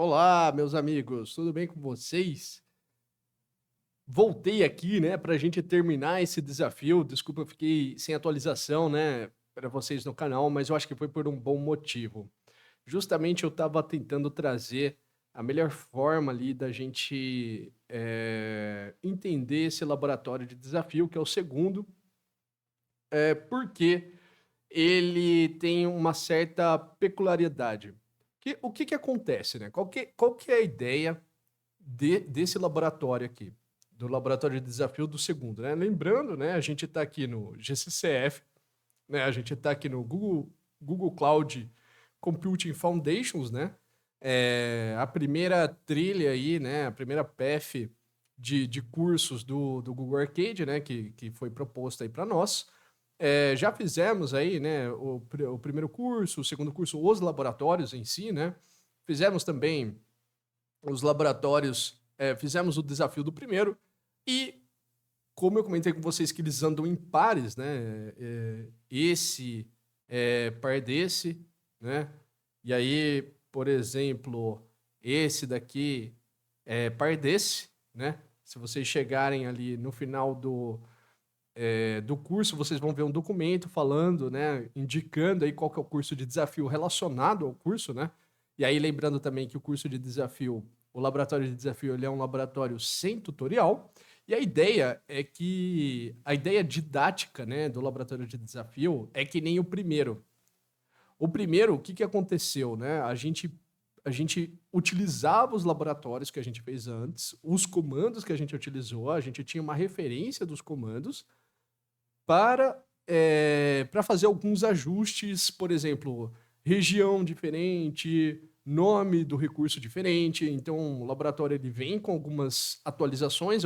Olá, meus amigos, tudo bem com vocês? Voltei aqui, né, para a gente terminar esse desafio. Desculpa, eu fiquei sem atualização, né, para vocês no canal, mas eu acho que foi por um bom motivo. Justamente eu estava tentando trazer a melhor forma ali da gente entender esse laboratório de desafio, que é o segundo, porque ele tem uma certa peculiaridade. O que que acontece, né? Qual que é a ideia desse laboratório aqui, do laboratório de desafio do segundo, né? Lembrando, né, a gente está aqui no GCCF, né? A gente está aqui no Google Cloud Computing Foundations, né? A primeira trilha aí, né? A primeira path de cursos do Google Arcade, né? Que foi proposto aí para nós. Já fizemos aí, né? O primeiro curso, o segundo curso, os laboratórios em si, né? Fizemos também os laboratórios, fizemos o desafio do primeiro e, como eu comentei com vocês que eles andam em pares, né? Esse par desse, né? E aí, por exemplo, esse daqui é par desse, né? Se vocês chegarem ali no final do curso, vocês vão ver um documento falando, né, indicando aí qual que é o curso de desafio relacionado ao curso, né? E aí lembrando também que o curso de desafio, o laboratório de desafio, ele é um laboratório sem tutorial. E a ideia é que a ideia didática, né, do laboratório de desafio é que nem o primeiro. O primeiro, o que que aconteceu, né? A gente utilizava os laboratórios que a gente fez antes, os comandos que a gente utilizou, a gente tinha uma referência dos comandos para fazer alguns ajustes, por exemplo, região diferente, nome do recurso diferente. Então, o laboratório ele vem com algumas atualizações,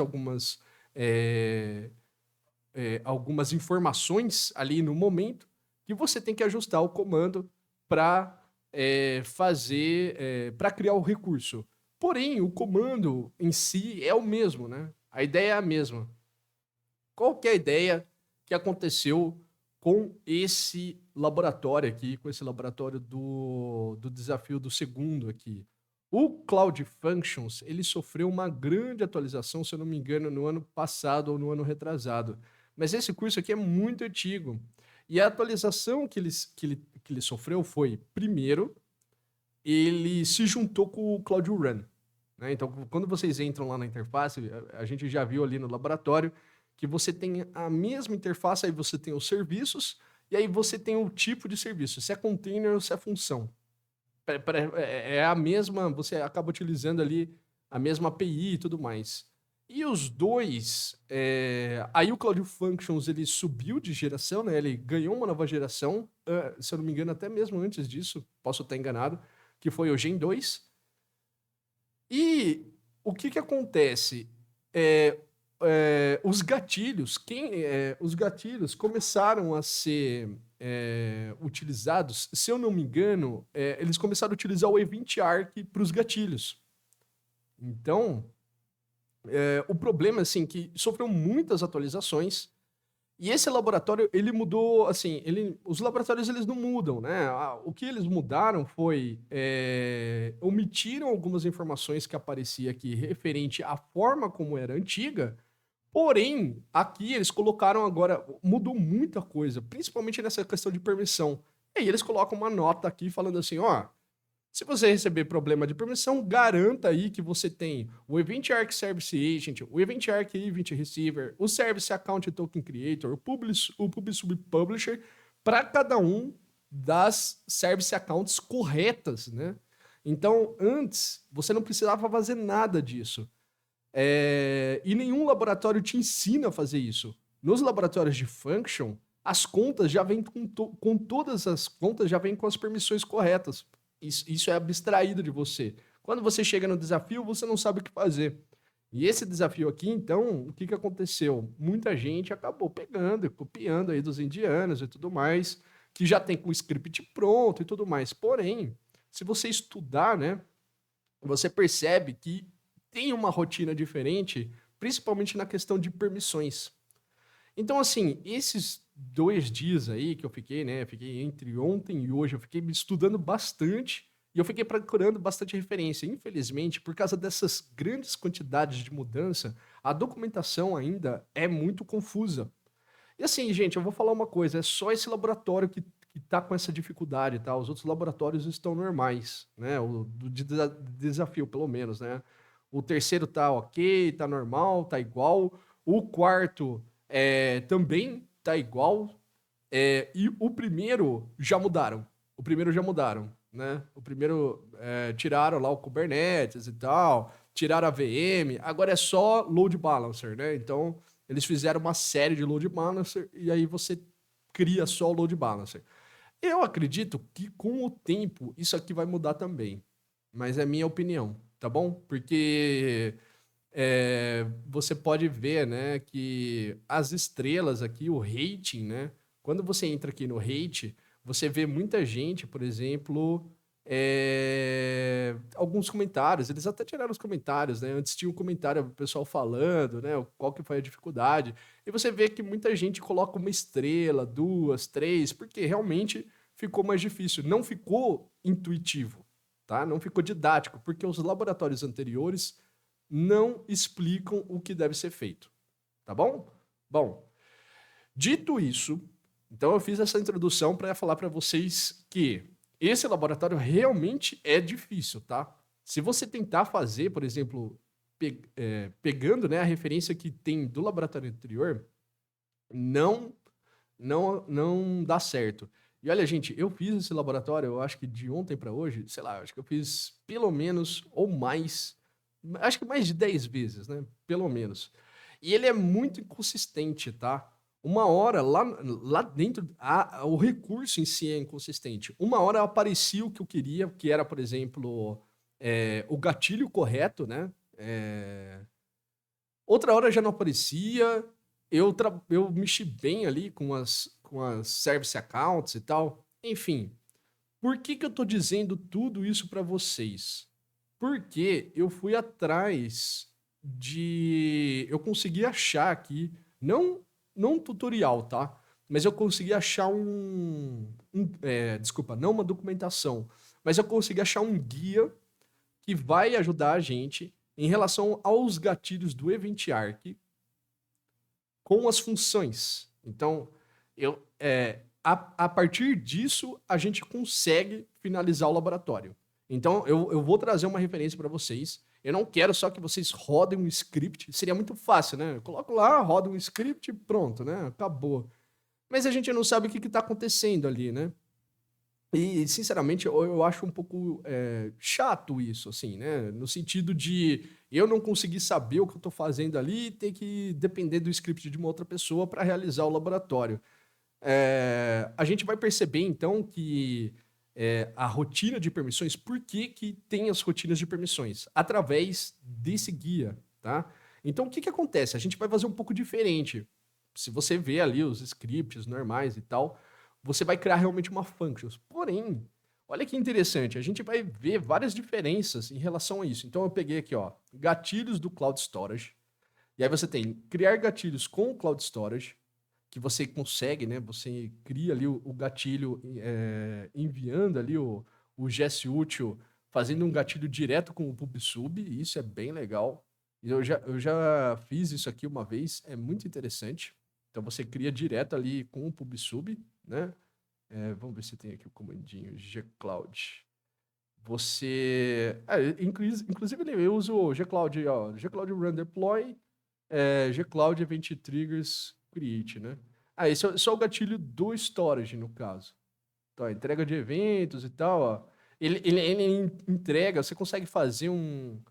é, algumas informações ali no momento que você tem que ajustar o comando para para criar o recurso. Porém, o comando em si é o mesmo, né? A ideia é a mesma. Qual que é a ideia que aconteceu com esse laboratório aqui, com esse laboratório do desafio do segundo aqui? O Cloud Functions, ele sofreu uma grande atualização, se eu não me engano, no ano passado ou no ano retrasado. Mas esse curso aqui é muito antigo. E a atualização que ele sofreu foi, primeiro, ele se juntou com o Cloud Run, né? Então, quando vocês entram lá na interface, a gente já viu ali no laboratório que você tem a mesma interface, aí você tem os serviços, e aí você tem o tipo de serviço, se é container ou se é função. É a mesma, você acaba utilizando ali a mesma API e tudo mais. E os dois, aí o Cloud Functions ele subiu de geração, né? Ele ganhou uma nova geração, se eu não me engano, até mesmo antes disso, posso estar enganado, que foi o Gen 2. E o que que acontece? É, os gatilhos começaram a ser utilizados, se eu não me engano, eles começaram a utilizar o Event Arc para os gatilhos. Então, o problema é assim, que sofreu muitas atualizações e esse laboratório, ele mudou, assim, os laboratórios eles não mudam, né? O que eles mudaram foi, omitiram algumas informações que aparecia aqui referente à forma como era antiga, porém, aqui eles colocaram agora, mudou muita coisa, principalmente nessa questão de permissão. E aí eles colocam uma nota aqui falando assim, ó, se você receber problema de permissão, garanta aí que você tem o Event Arc Service Agent, o Event Arc Event Receiver, o Service Account Token Creator, o Publisher Publisher, para cada um das Service Accounts corretas, né? Então, antes, você não precisava fazer nada disso. E nenhum laboratório te ensina a fazer isso. Nos laboratórios de function, as contas já vêm com todas as contas já vêm com as permissões corretas. Isso é abstraído de você. Quando você chega no desafio, você não sabe o que fazer. E esse desafio aqui, então, o que, que aconteceu? Muita gente acabou pegando e copiando aí dos indianos e tudo mais, que já tem com o script pronto e tudo mais. Porém, se você estudar, né, você percebe que tem uma rotina diferente, principalmente na questão de permissões. Então, assim, esses 2 dias aí que eu fiquei, né? Fiquei entre ontem e hoje, eu fiquei estudando bastante E eu fiquei procurando bastante referência. Infelizmente, por causa dessas grandes quantidades de mudança, a documentação ainda é muito confusa. E assim, gente, eu vou falar uma coisa, é só esse laboratório que tá com essa dificuldade, tá? Os outros laboratórios estão normais, né? O desafio, pelo menos, né? O terceiro tá ok, tá normal, tá igual. O quarto também tá igual. E o primeiro já mudaram. O primeiro já mudaram, né? O primeiro tiraram lá o Kubernetes e tal, tiraram a VM, agora é só load balancer, né? Então, eles fizeram uma série de load balancer e aí você cria só o load balancer. Eu acredito que com o tempo isso aqui vai mudar também, mas é minha opinião, tá bom? Porque você pode ver, né, que as estrelas aqui, o rating, né? Quando você entra aqui no rate, você vê muita gente, por exemplo, alguns comentários, eles até tiraram os comentários, né? Antes tinha um comentário do pessoal falando, né, qual que foi a dificuldade. E você vê que muita gente coloca uma estrela, duas, três, porque realmente ficou mais difícil. Não ficou intuitivo, tá? Não ficou didático, porque os laboratórios anteriores não explicam o que deve ser feito, tá bom? Bom, dito isso, então eu fiz essa introdução para falar para vocês que esse laboratório realmente é difícil, tá? Se você tentar fazer, por exemplo, pegando, né, a referência que tem do laboratório anterior, não, não dá certo. E olha, gente, eu fiz esse laboratório, eu acho que de ontem para hoje, sei lá, acho que eu fiz pelo menos ou mais, acho que mais de 10 vezes, né? Pelo menos. E ele é muito inconsistente, tá? Uma hora lá dentro, o recurso em si é inconsistente. Uma hora aparecia o que eu queria, que era, por exemplo, o gatilho correto, né? Outra hora já não aparecia. Eu mexi bem ali com as service accounts e tal. Enfim, por que que eu tô dizendo tudo isso para vocês? Porque eu fui atrás eu consegui achar aqui, não um tutorial, tá? Mas eu consegui achar desculpa, não uma documentação, mas eu consegui achar um guia que vai ajudar a gente em relação aos gatilhos do EventArc com as funções. Então, a partir disso, a gente consegue finalizar o laboratório. Então, eu vou trazer uma referência para vocês. Eu não quero só que vocês rodem um script. Seria muito fácil, né? Eu coloco lá, roda um script e pronto, né? Acabou. Mas a gente não sabe o que está acontecendo ali, né? E, sinceramente, eu acho um pouco chato isso, assim, né? No sentido de eu não conseguir saber o que eu estou fazendo ali e ter que depender do script de uma outra pessoa para realizar o laboratório. A gente vai perceber, então, que a rotina de permissões, por que que tem as rotinas de permissões? Através desse guia, tá? Então, o que que acontece? A gente vai fazer um pouco diferente. Se você vê ali os scripts normais e tal, você vai criar realmente uma functions. Porém, olha que interessante, a gente vai ver várias diferenças em relação a isso. Então, eu peguei aqui, ó, gatilhos do Cloud Storage. E aí você tem criar gatilhos com o Cloud Storage, que você consegue, né? Você cria ali o gatilho enviando ali o GS útil, fazendo um gatilho direto com o PubSub, e isso é bem legal. Eu já fiz isso aqui uma vez, é muito interessante. Então você cria direto ali com o PubSub, né? Vamos ver se tem aqui o comandinho gcloud. Você. Inclusive, eu uso o gcloud, ó, gcloud run deploy, gcloud event triggers create, né? Esse é só o gatilho do storage, no caso. Então, entrega de eventos e tal, ó. Ele entrega, você consegue fazer com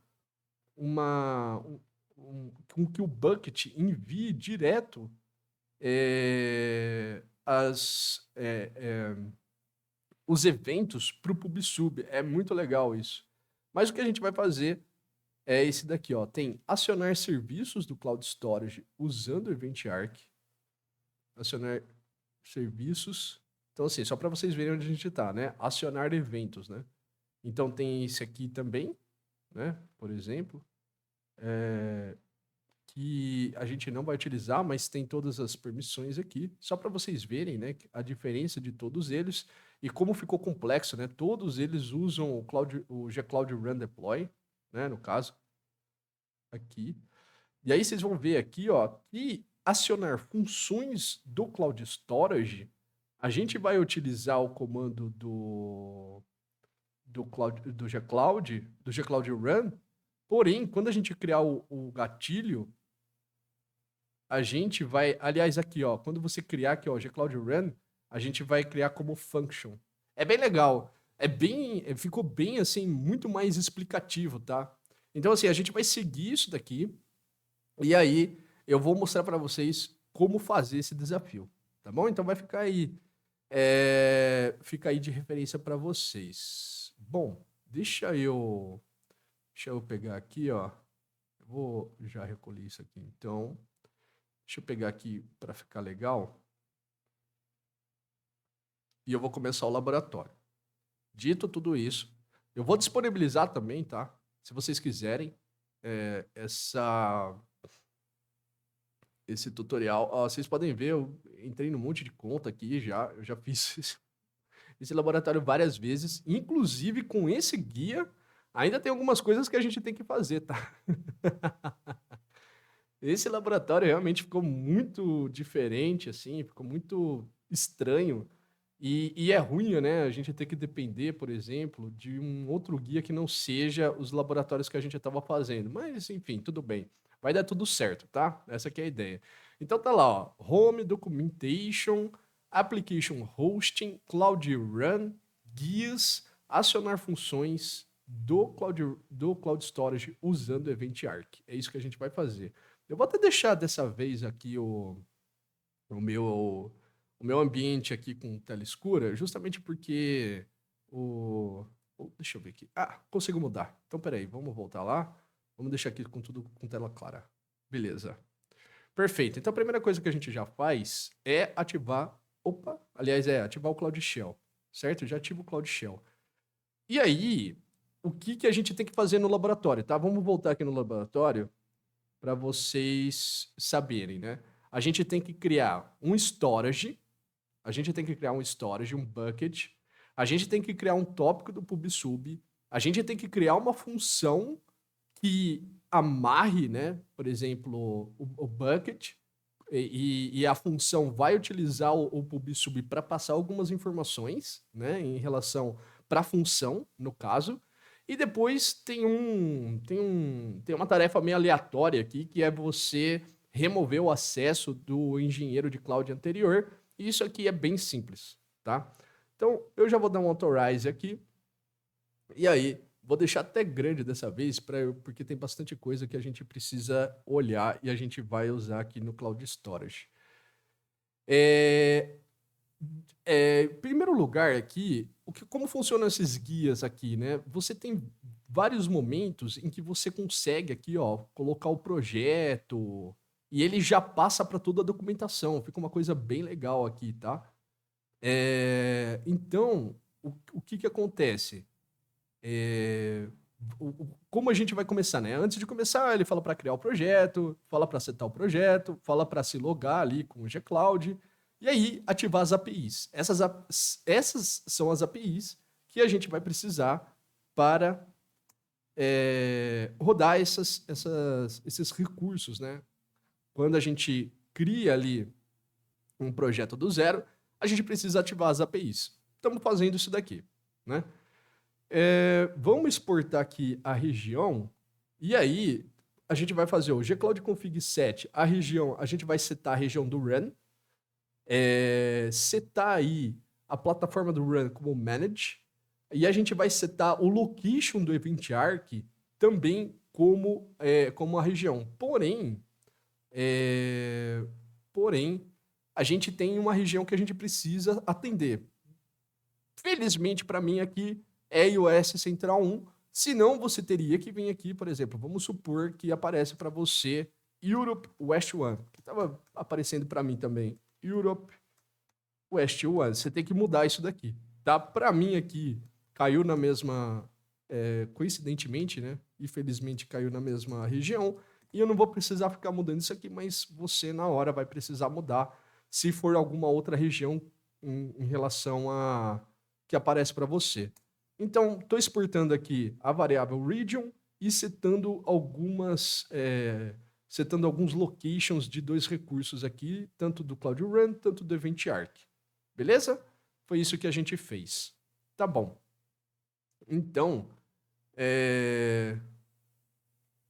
que o bucket envie direto os eventos para o PubSub. É muito legal isso. Mas o que a gente vai fazer é esse daqui, ó. Tem acionar serviços do Cloud Storage usando o EventArc. Acionar serviços. Então, assim, só para vocês verem onde a gente está, né? Acionar eventos, né? Então, tem esse aqui também, né? Por exemplo, que a gente não vai utilizar, mas tem todas as permissões aqui, só para vocês verem, né? A diferença de todos eles. E como ficou complexo, né? Todos eles usam o gcloud run deploy, né? No caso, aqui. E aí vocês vão ver aqui, ó, que acionar funções do Cloud Storage, a gente vai utilizar o comando do gcloud run, porém, quando a gente criar o gatilho, a gente vai, aliás, aqui, ó, quando você criar aqui, ó, gcloud run, a gente vai criar como function. É bem legal. Ficou bem, assim, muito mais explicativo, tá? Então, assim, a gente vai seguir isso daqui, e aí eu vou mostrar para vocês como fazer esse desafio, tá bom? Então vai fica aí de referência para vocês. Bom, deixa eu pegar aqui, ó. Eu vou já recolher isso aqui. Então, deixa eu pegar aqui para ficar legal. E eu vou começar o laboratório. Dito tudo isso, eu vou disponibilizar também, tá? Se vocês quiserem, esse tutorial. Ó, vocês podem ver, eu entrei num monte de conta aqui já. Eu já fiz esse laboratório várias vezes. Inclusive, com esse guia, ainda tem algumas coisas que a gente tem que fazer, tá? Esse laboratório realmente ficou muito diferente, assim, ficou muito estranho. E é ruim, né? A gente ter que depender, por exemplo, de um outro guia que não seja os laboratórios que a gente estava fazendo. Mas, enfim, tudo bem. Vai dar tudo certo, tá? Essa aqui é a ideia. Então tá lá, ó. Home, Documentation, Application Hosting, Cloud Run, guias, acionar funções do Cloud Storage usando o EventArc. É isso que a gente vai fazer. Eu vou até deixar dessa vez aqui o meu ambiente aqui com tela escura, justamente porque deixa eu ver aqui. Ah, consigo mudar. Então, peraí, vamos voltar lá. Vamos deixar aqui com tudo com tela clara. Beleza. Perfeito. Então, a primeira coisa que a gente já faz é ativar... ativar o Cloud Shell, certo? Já ativa o Cloud Shell. E aí, o que a gente tem que fazer no laboratório, tá? Vamos voltar aqui no laboratório para vocês saberem, né? A gente tem que criar um storage, um bucket, a gente tem que criar um tópico do PubSub, a gente tem que criar uma função que amarre, né, por exemplo, o bucket, e a função vai utilizar o PubSub para passar algumas informações, né, em relação para a função, no caso, e depois tem uma tarefa meio aleatória aqui, que é você remover o acesso do engenheiro de cloud anterior. E isso aqui é bem simples, tá? Então, eu já vou dar um authorize aqui. E aí, vou deixar até grande dessa vez, porque tem bastante coisa que a gente precisa olhar e a gente vai usar aqui no Cloud Storage. Em primeiro lugar aqui, como funcionam esses guias aqui, né? Você tem vários momentos em que você consegue aqui, ó, colocar o projeto e ele já passa para toda a documentação. Fica uma coisa bem legal aqui, tá? Então, o que acontece? Como a gente vai começar, né? Antes de começar, ele fala para criar o projeto, fala para setar o projeto, fala para se logar ali com o gcloud. E aí, ativar as APIs. Essas são as APIs que a gente vai precisar para rodar esses recursos, né? Quando a gente cria ali um projeto do zero, a gente precisa ativar as APIs. Estamos fazendo isso daqui, né? Vamos exportar aqui a região, e aí a gente vai fazer o gcloud config set, a região, a gente vai setar a região do run, setar aí a plataforma do run como manage, e a gente vai setar o location do EventArc também como a região. Porém, a gente tem uma região que a gente precisa atender. Felizmente, para mim, aqui é iOS Central 1. Senão, você teria que vir aqui, por exemplo, vamos supor que aparece para você Europe West One, que estava aparecendo para mim também. Europe West One. Você tem que mudar isso daqui, tá? Para mim aqui, caiu na mesma... coincidentemente, né? Infelizmente, caiu na mesma região. E eu não vou precisar ficar mudando isso aqui, mas você, na hora, vai precisar mudar se for alguma outra região em relação que aparece para você. Então, estou exportando aqui a variável region e setando alguns locations de 2 recursos aqui, tanto do Cloud Run, tanto do Event Arc. Beleza? Foi isso que a gente fez. Tá bom. Então,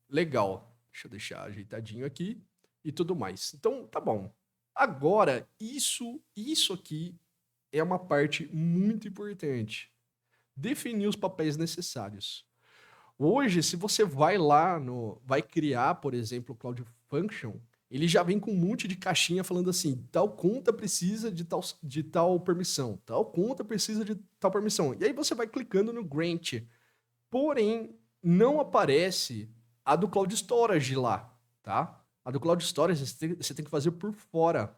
legal. Deixa eu deixar ajeitadinho aqui e tudo mais. Então, tá bom. Agora, isso aqui é uma parte muito importante. Definir os papéis necessários. Hoje, se você vai criar, por exemplo, o Cloud Function, ele já vem com um monte de caixinha falando assim, tal conta precisa de tal permissão, tal conta precisa de tal permissão. E aí você vai clicando no grant. Porém, não aparece a do Cloud Storage lá, tá? A do Cloud Storage você tem que fazer por fora.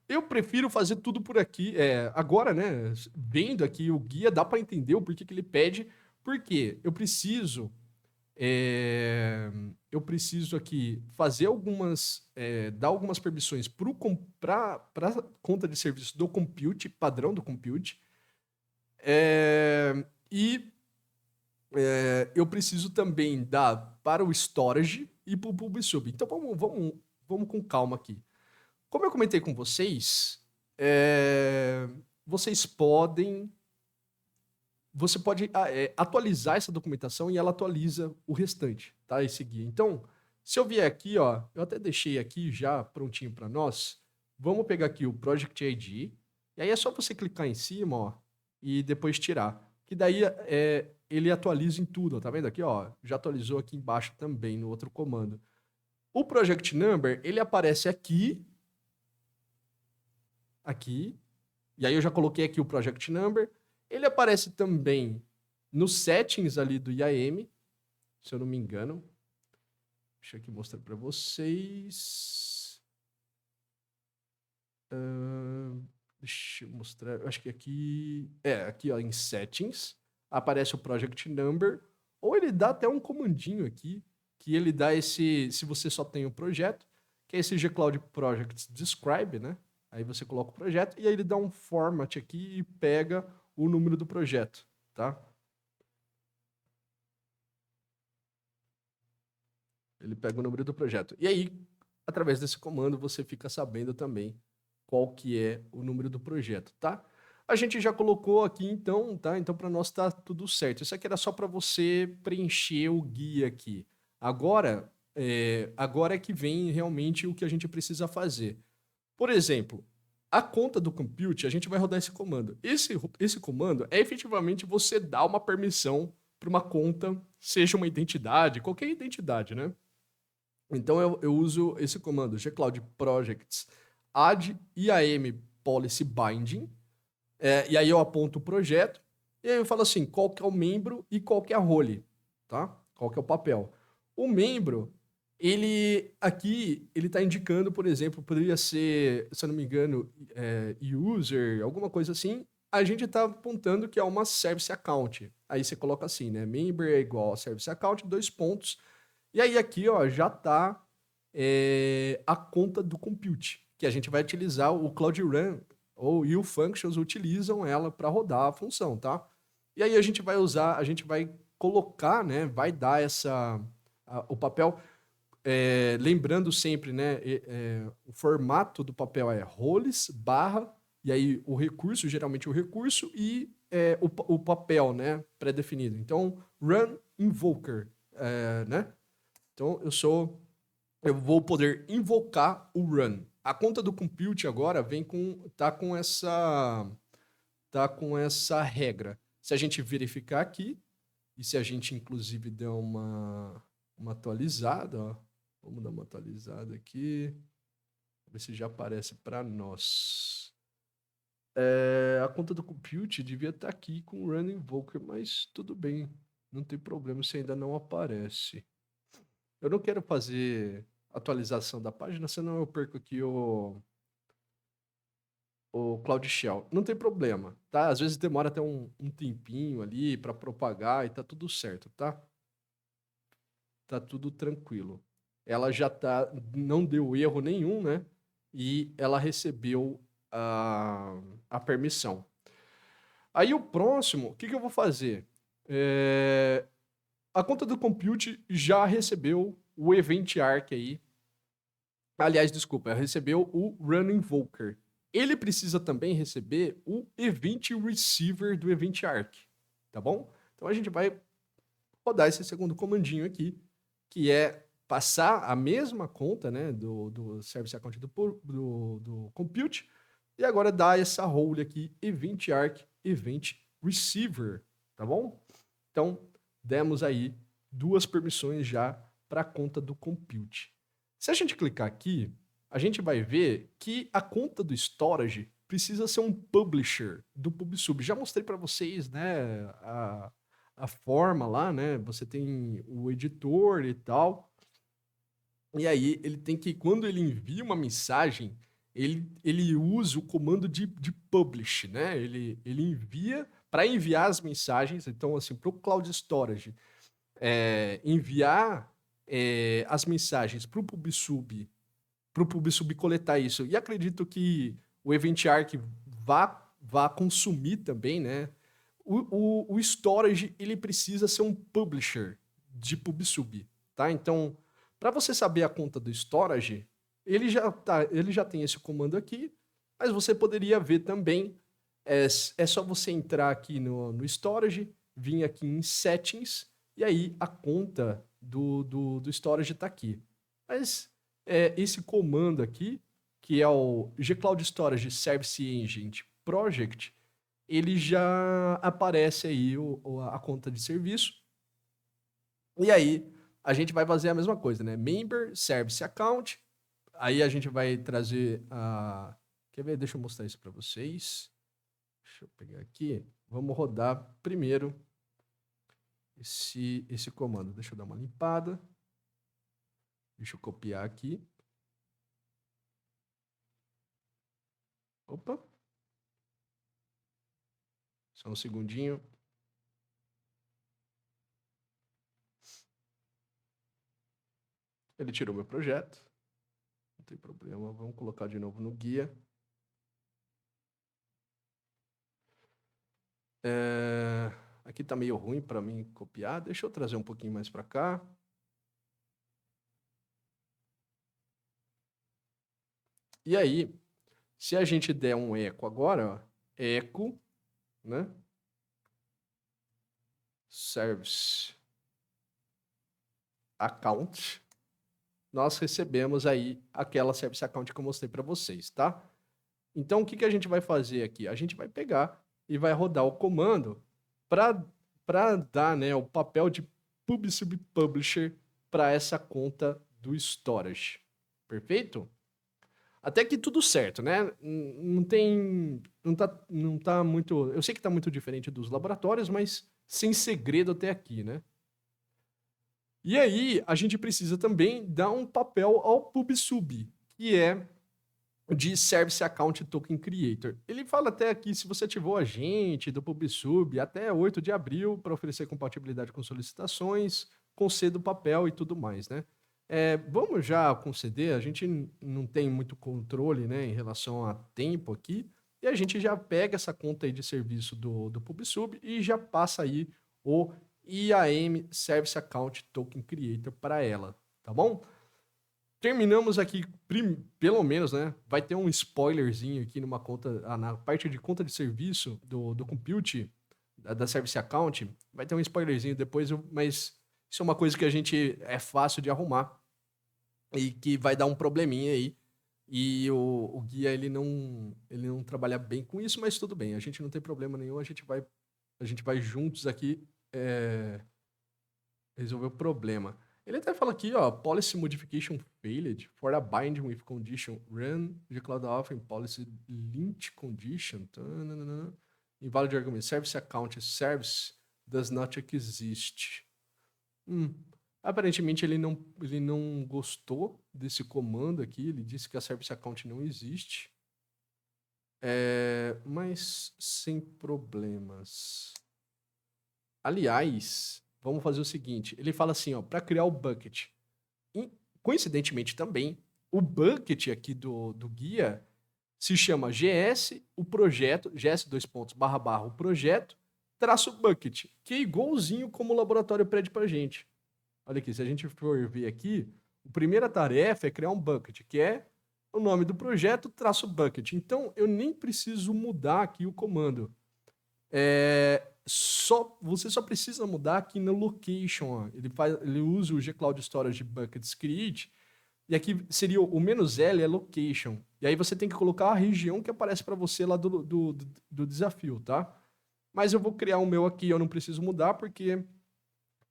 Eu prefiro fazer tudo por aqui. Agora, né? Vendo aqui o guia, dá para entender o porquê que ele pede. Porque eu preciso aqui fazer dar algumas permissões para a conta de serviço do compute, padrão do compute. E eu preciso também dar para o storage e para o PubSub. Então vamos com calma aqui. Como eu comentei com vocês, você pode atualizar essa documentação e ela atualiza o restante, tá? Esse guia. Então, se eu vier aqui, ó, eu até deixei aqui já prontinho para nós. Vamos pegar aqui o Project ID. E aí é só você clicar em cima, ó, e depois tirar. Que daí ele atualiza em tudo, ó, tá vendo aqui, ó? Já atualizou aqui embaixo também no outro comando. O Project Number, ele aparece aqui, e aí eu já coloquei aqui o Project Number. Ele aparece também nos settings ali do IAM, se eu não me engano. Deixa eu aqui mostrar para vocês. Deixa eu mostrar. Eu acho que aqui... aqui ó, em settings, aparece o Project Number. Ou ele dá até um comandinho aqui, que ele dá se você só tem o projeto, que é esse gcloud project describe, né? Aí você coloca o projeto e aí ele dá um format aqui e pega o número do projeto, tá? Ele pega o número do projeto. E aí, através desse comando, você fica sabendo também qual que é o número do projeto, tá? A gente já colocou aqui, então, tá? Então, para nós tá tudo certo. Isso aqui era só para você preencher o guia aqui. Agora é que vem realmente o que a gente precisa fazer. Por exemplo, a conta do compute, a gente vai rodar esse comando. Esse comando é efetivamente você dar uma permissão para uma conta, seja uma identidade, qualquer identidade, né? Então eu uso esse comando, gcloud projects add IAM policy binding, e aí eu aponto o projeto, e aí eu falo assim, qual que é o membro e qual que é a role, tá? Qual que é o papel. O membro, ele está indicando, por exemplo, poderia ser, se eu não me engano, user, alguma coisa assim. A gente está apontando que é uma service account. Aí você coloca assim, né? Member é igual a service account, 2 pontos. E aí aqui, ó, já está a conta do compute, que a gente vai utilizar o Cloud Run e o Functions utilizam ela para rodar a função, tá? E aí a gente vai colocar, né? Vai dar o papel. Lembrando sempre, né, o formato do papel é roles, barra, e aí o recurso, geralmente o recurso, e o papel, né, pré-definido. Então, run invoker, né? Então, eu vou poder invocar o run. A conta do compute agora tá com essa regra. Se a gente verificar aqui, e se a gente inclusive der uma atualizada, ó, vamos dar uma atualizada aqui. Ver se já aparece para nós. A conta do compute devia estar aqui com o Run Invoker, mas tudo bem. Não tem problema se ainda não aparece. Eu não quero fazer atualização da página, senão eu perco aqui o Cloud Shell. Não tem problema, tá? Às vezes demora até um tempinho ali para propagar e tá tudo certo, tá? Tá tudo tranquilo. Ela não deu erro nenhum, né? E ela recebeu a permissão. Aí o próximo, o que eu vou fazer? A conta do Compute já recebeu o Event Arc aí. Aliás, desculpa, recebeu o Run Invoker. Ele precisa também receber o Event Receiver do Event Arc, tá bom? Então a gente vai rodar esse segundo comandinho aqui, que é passar a mesma conta, né, do Service Account do Compute, e agora dar essa role aqui, Event Arc, Event Receiver, tá bom? Então, demos aí 2 permissões já para a conta do Compute. Se a gente clicar aqui, a gente vai ver que a conta do Storage precisa ser um publisher do PubSub. Já mostrei para vocês, né, a forma lá, né? Você tem o editor e tal. E aí ele tem que, quando ele envia uma mensagem, ele usa o comando de publish, né? Ele envia para enviar as mensagens. Então, assim, para o Cloud Storage enviar as mensagens para o PubSub coletar isso. E acredito que o Event Arc vá consumir também, né? O storage, ele precisa ser um publisher de PubSub, tá? Então, para você saber a conta do storage, ele já tem esse comando aqui, mas você poderia ver também, é só você entrar aqui no storage, vir aqui em settings, e aí a conta do storage está aqui. Mas esse comando aqui, que é o gCloud Storage Service Agent Project, ele já aparece aí a conta de serviço. E aí a gente vai fazer a mesma coisa, né? Member Service Account. Aí a gente vai trazer a... Quer ver? Deixa eu mostrar isso para vocês. Deixa eu pegar aqui. Vamos rodar primeiro esse comando. Deixa eu dar uma limpada. Deixa eu copiar aqui. Opa. Só um segundinho. Ele tirou meu projeto. Não tem problema. Vamos colocar de novo no guia. Aqui tá meio ruim para mim copiar. Deixa eu trazer um pouquinho mais para cá. E aí, se a gente der um eco agora, ó, eco, né? Service account, nós recebemos aí aquela service account que eu mostrei para vocês, tá? Então, o que a gente vai fazer aqui? A gente vai pegar e vai rodar o comando para dar, né, o papel de PubSub Publisher para essa conta do storage. Perfeito? Até que tudo certo, né? Não tá muito, eu sei que tá muito diferente dos laboratórios, mas sem segredo até aqui, né? E aí, a gente precisa também dar um papel ao PubSub, que é de Service Account Token Creator. Ele fala até aqui, se você ativou a agente do PubSub até 8 de abril para oferecer compatibilidade com solicitações, conceda o papel e tudo mais, né? Vamos já conceder, a gente não tem muito controle, né, em relação a tempo aqui, e a gente já pega essa conta aí de serviço do PubSub e já passa aí o IAM Service Account Token Creator para ela, tá bom? Terminamos aqui, pelo menos, né? Vai ter um spoilerzinho aqui numa conta, na parte de conta de serviço do Compute, da Service Account, vai ter um spoilerzinho depois, mas isso é uma coisa que a gente é fácil de arrumar e que vai dar um probleminha aí. E o guia, ele não trabalha bem com isso, mas tudo bem, a gente não tem problema nenhum, a gente vai juntos aqui resolver o problema. Ele até fala aqui, ó, policy modification failed for a binding with condition run the cloud offering policy lint condition. Invalid argument. Service account service does not exist. Aparentemente ele não gostou desse comando aqui. Ele disse que a service account não existe. Mas sem problemas. Aliás, vamos fazer o seguinte. Ele fala assim, ó, para criar o bucket. Coincidentemente também, o bucket aqui do guia, se chama GS, o projeto, GS dois pontos, barra, barra, o projeto, traço bucket, que é igualzinho como o laboratório pede pra gente. Olha aqui, se a gente for ver aqui, a primeira tarefa é criar um bucket, que é o nome do projeto, traço bucket. Então, eu nem preciso mudar aqui o comando. Você só precisa mudar aqui no location. Ó. Ele usa o gcloud storage buckets create, e aqui seria o "-l" é location. E aí você tem que colocar a região que aparece para você lá do desafio, tá? Mas eu vou criar o meu aqui, eu não preciso mudar, porque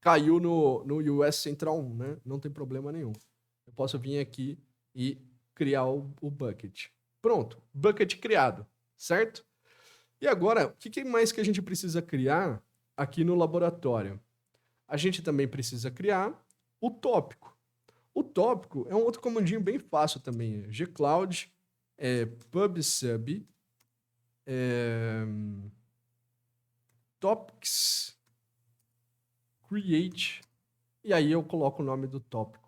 caiu no US Central 1, né? Não tem problema nenhum. Eu posso vir aqui e criar o bucket. Pronto, bucket criado, certo? E agora, o que mais que a gente precisa criar aqui no laboratório? A gente também precisa criar o tópico. O tópico é um outro comandinho bem fácil também. gcloud pubsub topics create, e aí eu coloco o nome do tópico.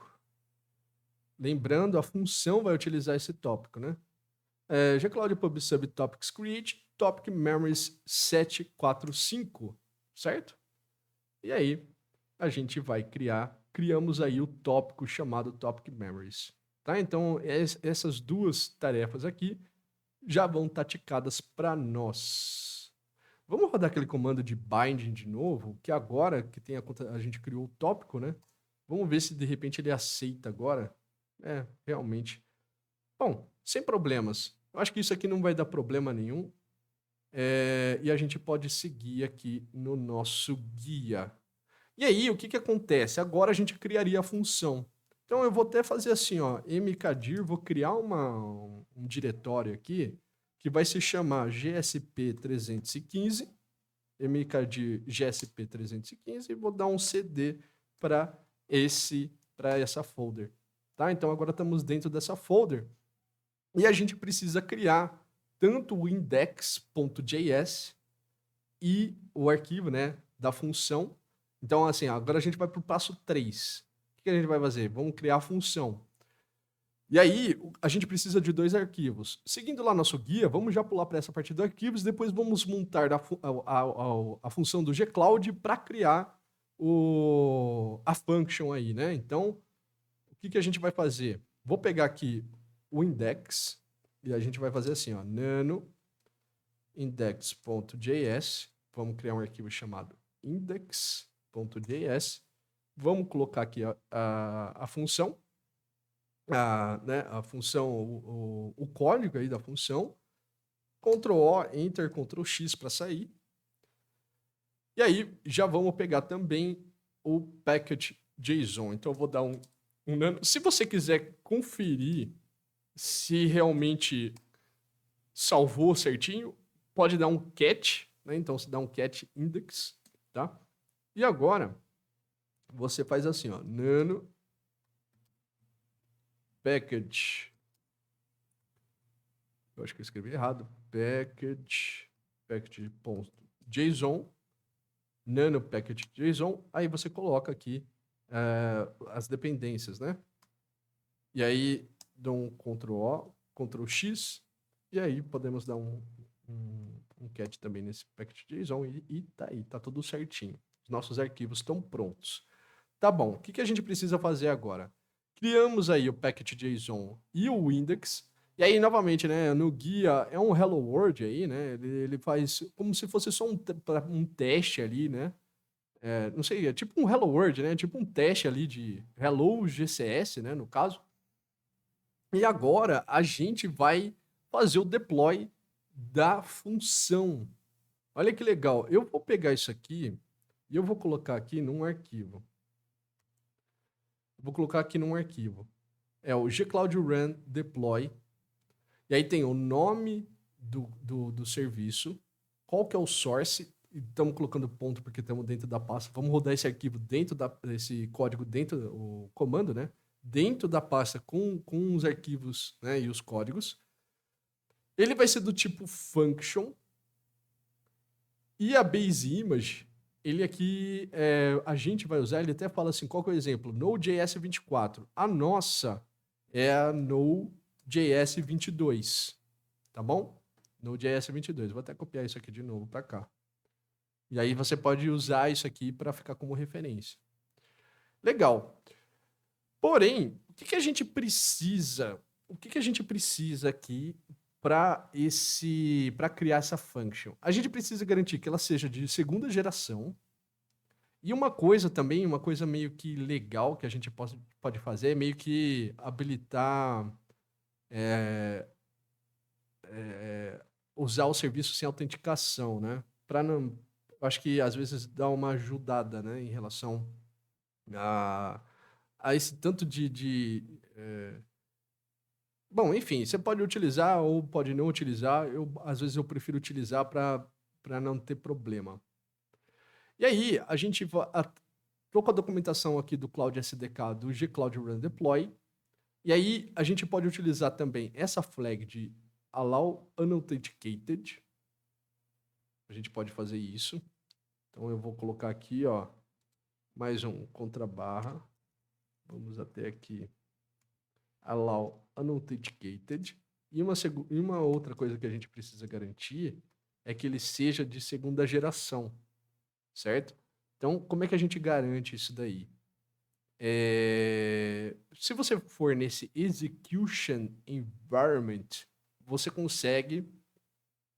Lembrando, a função vai utilizar esse tópico, né? gcloud pubsub topics create topic memories 745, certo? E aí a gente vai criamos aí o tópico chamado topic memories, tá? Então essas duas tarefas aqui já vão estar ticadas para nós. Vamos rodar aquele comando de binding de novo, que agora que tem a gente criou o tópico, né? Vamos ver se de repente ele aceita agora. Realmente. Bom, sem problemas. Eu acho que isso aqui não vai dar problema nenhum. E a gente pode seguir aqui no nosso guia. E aí, o que acontece? Agora a gente criaria a função. Então, eu vou até fazer assim, ó, mkdir, vou criar um diretório aqui, que vai se chamar GSP315, mkdir GSP315, e vou dar um CD para essa folder. Tá? Então, agora estamos dentro dessa folder. E a gente precisa criar tanto o index.js e o arquivo, né, da função. Então, assim, agora a gente vai para o passo 3. O que a gente vai fazer? Vamos criar a função. E aí, a gente precisa de 2 arquivos. Seguindo lá nosso guia, vamos já pular para essa parte dos arquivos, depois vamos montar a função do gcloud para criar a function aí, né? Então, o que a gente vai fazer? Vou pegar aqui o index, e a gente vai fazer assim, ó, nano index.js. Vamos criar um arquivo chamado index.js. Vamos colocar aqui a função, a função, o código aí da função. Ctrl-O, Enter, Ctrl-X para sair. E aí, já vamos pegar também o package.json. Então, eu vou dar um nano. Se você quiser conferir se realmente salvou certinho, pode dar um cat, né? Então, você dá um cat index, tá? E agora, você faz assim, ó, nano package. Eu acho que eu escrevi errado. Package.json, nano package.json. Aí você coloca aqui as dependências, né? E aí, dá um Ctrl-O, Ctrl-X, e aí podemos dar um cat também nesse package.json e tá aí, tá tudo certinho. Os nossos arquivos estão prontos. Tá bom, o que a gente precisa fazer agora? Criamos aí o package.json e o index, e aí, novamente, né, no guia é um hello world aí, né, ele faz como se fosse só um teste ali, né, não sei, é tipo um hello world, né, tipo um teste ali de hello GCS, né, no caso. E agora a gente vai fazer o deploy da função. Olha que legal. Eu vou pegar isso aqui e eu vou colocar aqui num arquivo. Vou colocar aqui num arquivo. É o gcloud run deploy. E aí tem o nome do serviço, qual que é o source. Estamos colocando ponto porque estamos dentro da pasta. Vamos rodar esse arquivo dentro desse código, o comando, né? Dentro da pasta com os arquivos, né, e os códigos. Ele vai ser do tipo function. E a base image, ele aqui, a gente vai usar, ele até fala assim, qual que é o exemplo? Node.js 24. A nossa é a Node.js 22. tá bom? Node.js 22. Vou até copiar isso aqui de novo para cá. E aí você pode usar isso aqui para ficar como referência. Legal. Porém, o que a gente precisa? O que a gente precisa aqui para criar essa function? A gente precisa garantir que ela seja de segunda geração. E uma coisa também, uma coisa meio que legal que a gente pode fazer é meio que habilitar usar o serviço sem autenticação, né? Para não, acho que às vezes dá uma ajudada, né, em relação a esse tanto bom, enfim, você pode utilizar ou pode não utilizar. Às vezes eu prefiro utilizar para não ter problema. E aí, a gente tô com a documentação aqui do Cloud SDK do gcloud run deploy. E aí, a gente pode utilizar também essa flag de allow unauthenticated. A gente pode fazer isso. Então, eu vou colocar aqui, ó, mais um contrabarra. Vamos até aqui. Allow unauthenticated. E uma outra coisa que a gente precisa garantir é que ele seja de segunda geração, certo? Então, como é que a gente garante isso daí? Se você for nesse execution environment, você consegue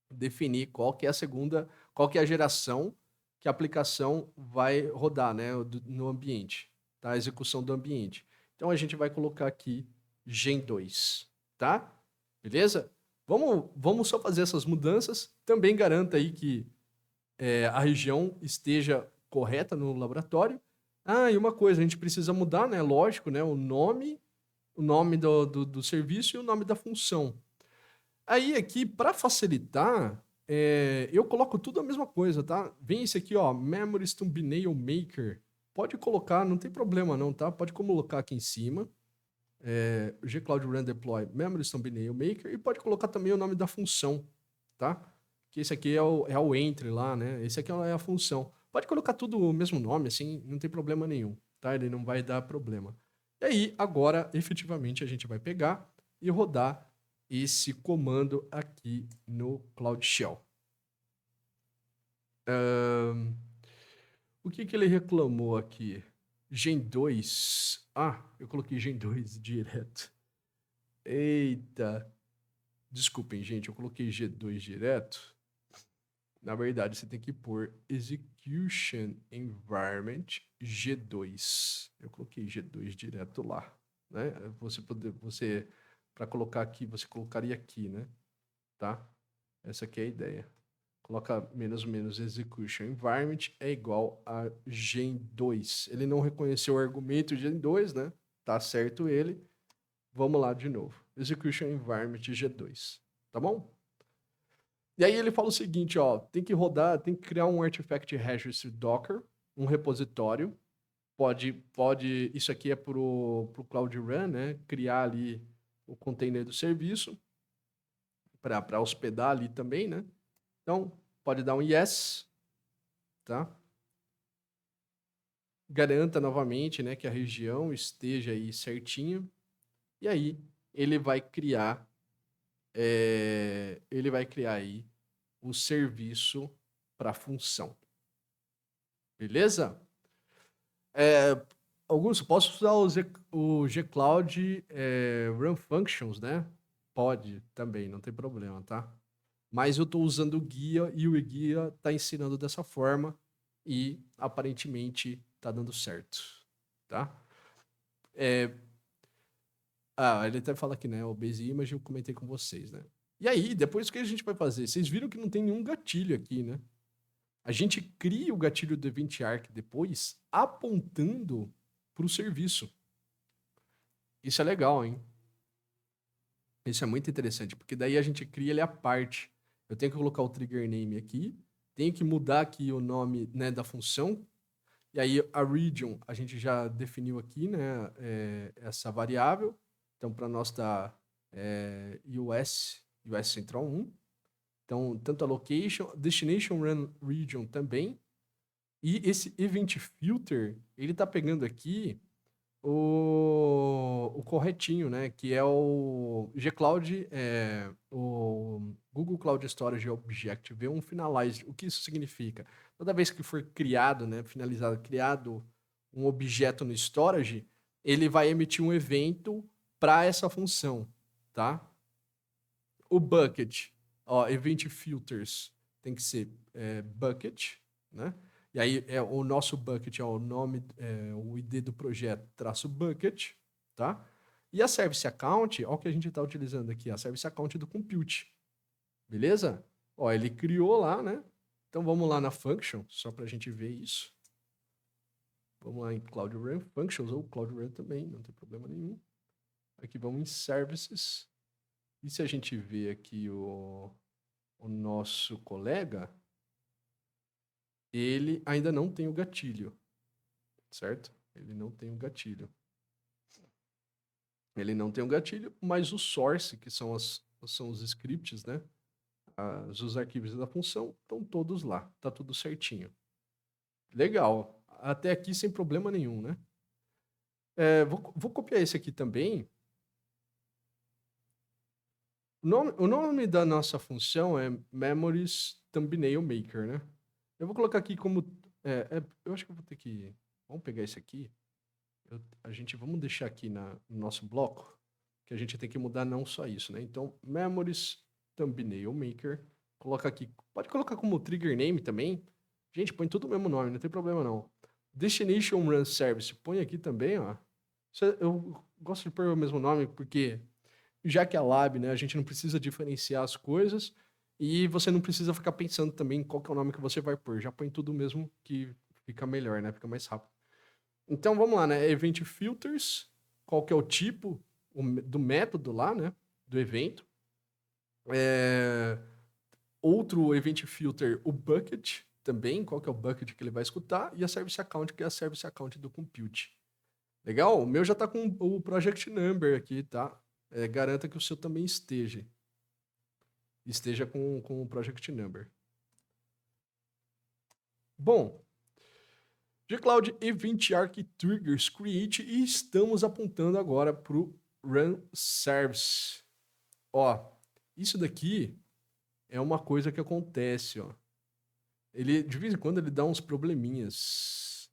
definir qual que é a geração que a aplicação vai rodar, né, no ambiente, tá? A execução do ambiente. Então a gente vai colocar aqui Gen 2, tá? Beleza? Vamos só fazer essas mudanças. Também garanta aí que a região esteja correta no laboratório. Ah, e uma coisa, a gente precisa mudar, né? Lógico, né? O nome do serviço e o nome da função. Aí aqui, para facilitar, eu coloco tudo a mesma coisa, tá? Vem esse aqui, ó, Memories Thumbnail Maker. Pode colocar, não tem problema não, tá? Pode colocar aqui em cima. gcloud run deploy Memories Thumbnail Maker. E pode colocar também o nome da função, tá? Que esse aqui é o entry lá, né? Esse aqui é a função. Pode colocar tudo o mesmo nome, assim, não tem problema nenhum, tá? Ele não vai dar problema. E aí, agora, efetivamente, a gente vai pegar e rodar esse comando aqui no Cloud Shell. O que ele reclamou aqui? Gen 2. Ah, eu coloquei Gen 2 direto. Eita. Desculpem, gente, eu coloquei G2 direto. Na verdade, você tem que pôr Execution Environment G2. Eu coloquei G2 direto lá, né? Para colocar aqui, você colocaria aqui, né? Tá? Essa aqui é a ideia. Coloca menos Execution Environment é igual a Gen2. Ele não reconheceu o argumento Gen2, né? Tá certo ele. Vamos lá de novo. Execution Environment G2. Tá bom? E aí ele fala o seguinte, ó, tem que criar um Artifact Registry Docker, um repositório. Isso aqui é pro Cloud Run, né? Criar ali o container do serviço para hospedar ali também, né? Então, pode dar um yes, tá? Garanta novamente, né, que a região esteja aí certinho. E aí ele vai criar aí o serviço para a função. Beleza? Augusto, posso usar o gcloud run functions, né? Pode também, não tem problema, tá? Mas eu estou usando o guia e o guia está ensinando dessa forma e aparentemente está dando certo, tá? Ele até fala aqui, né? O Base Image eu comentei com vocês, né? E aí, depois o que a gente vai fazer? Vocês viram que não tem nenhum gatilho aqui, né? A gente cria o gatilho do Event Arc depois, apontando para o serviço. Isso é legal, hein? Isso é muito interessante, porque daí a gente cria ele à parte. Eu tenho que colocar o trigger name aqui, tenho que mudar aqui o nome, né, da função, e aí a region a gente já definiu aqui, né, essa variável. Então, para nós tá US Central 1. Então, tanto a location, destination run region também. E esse event filter, ele tá pegando aqui o corretinho, né? Que é o G-Cloud, o Google Cloud Storage Object V1 Finalized. O que isso significa? Toda vez que for criado, né, finalizado, criado um objeto no storage, ele vai emitir um evento para essa função, tá? O bucket, ó, event filters tem que ser bucket, né? E aí o nosso bucket é o nome, o ID do projeto, traço bucket, tá? E a service account, ó, o que a gente está utilizando aqui, a service account do compute, beleza? Ó, ele criou lá, né? Então vamos lá na function, só para a gente ver isso. Vamos lá em Cloud Run Functions ou Cloud Run também, não tem problema nenhum. Aqui vamos em Services. E se a gente ver aqui o nosso colega, ele ainda não tem o gatilho, certo? Ele não tem o gatilho. Ele não tem o gatilho, mas o source, que são os scripts, né? Os arquivos da função, estão todos lá. Tá tudo certinho. Legal. Até aqui sem problema nenhum, né? Vou copiar esse aqui também. O nome da nossa função é Memories Thumbnail Maker, né? Eu vou colocar aqui como... eu acho que eu vou ter que... Vamos pegar esse aqui. Vamos deixar aqui no nosso bloco, que a gente tem que mudar não só isso, né? Então, Memories Thumbnail Maker. Coloca aqui. Pode colocar como Trigger Name também. Gente, põe tudo o mesmo nome, não tem problema não. Destination Run Service. Põe aqui também, ó. Eu gosto de pôr o mesmo nome porque já que é lab, né, a gente não precisa diferenciar as coisas e você não precisa ficar pensando também qual que é o nome que você vai pôr. Já põe tudo mesmo que fica melhor, né? Fica mais rápido. Então vamos lá, né? Event Filters, qual que é o tipo do método lá, né? Do evento. Outro Event Filter, o Bucket também, qual que é o bucket que ele vai escutar, e a Service Account, que é a Service Account do Compute. Legal? O meu já está com o Project Number aqui, tá? Garanta que o seu também esteja com o Project Number. Bom, G-Cloud Event Arc Triggers Create e estamos apontando agora para o Run Service. Ó, isso daqui é uma coisa que acontece, ó. Ele, de vez em quando, ele dá uns probleminhas.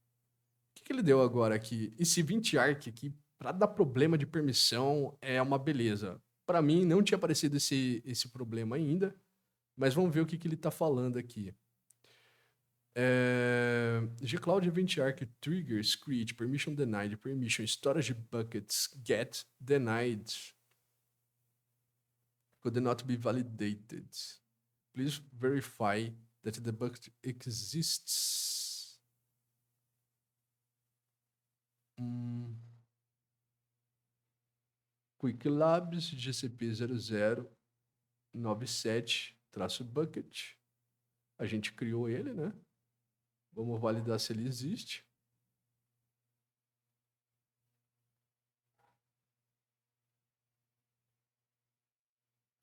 O que ele deu agora aqui? Esse 20 arc aqui, para dar problema de permissão, é uma beleza. Para mim, não tinha aparecido esse problema ainda, mas vamos ver o que ele está falando aqui. G-Cloud Event Arc Triggers Create Permission Denied Permission Storage Buckets Get Denied could not be validated. Please verify that the bucket exists. Quick Labs GCP 0097-bucket. A gente criou ele, né? Vamos validar se ele existe.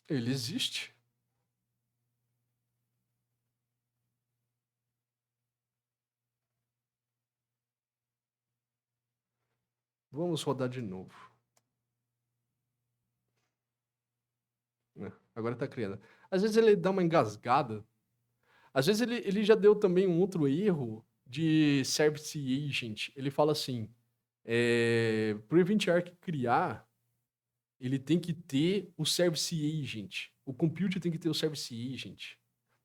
Ele existe. Vamos rodar de novo. Agora tá criando. Às vezes ele dá uma engasgada. Às vezes ele já deu também um outro erro de Service Agent. Ele fala assim, para o Event Arc criar, ele tem que ter o Service Agent. O Compute tem que ter o Service Agent.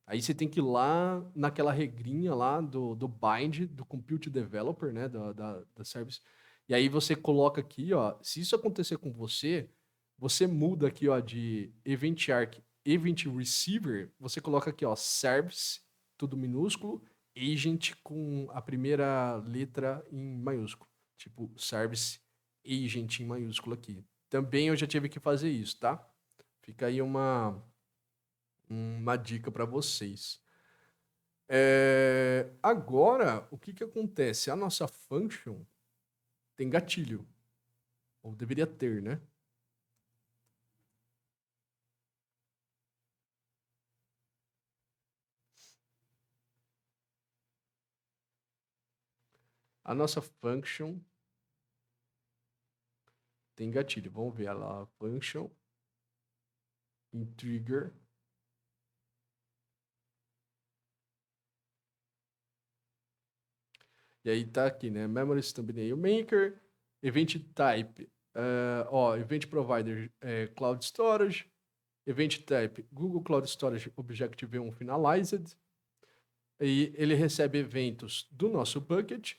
Aí você tem que ir lá naquela regrinha lá do bind, do Compute Developer, né, da Service. E aí você coloca aqui, ó, se isso acontecer com você, você muda aqui, ó, de Event Arc, Event Receiver, você coloca aqui, ó, Service, tudo minúsculo, Agent com a primeira letra em maiúsculo. Tipo, Service Agent em maiúsculo aqui. Também eu já tive que fazer isso, tá? Fica aí uma dica para vocês. Agora, o que acontece? A nossa function tem gatilho. Ou deveria ter, né? A nossa function tem gatilho. Vamos ver lá, function, em trigger. E aí tá aqui, né? Memory Thumbnail Maker, Event Type, Event Provider, Cloud Storage, Event Type, Google Cloud Storage Objective-1 Finalized. E ele recebe eventos do nosso bucket,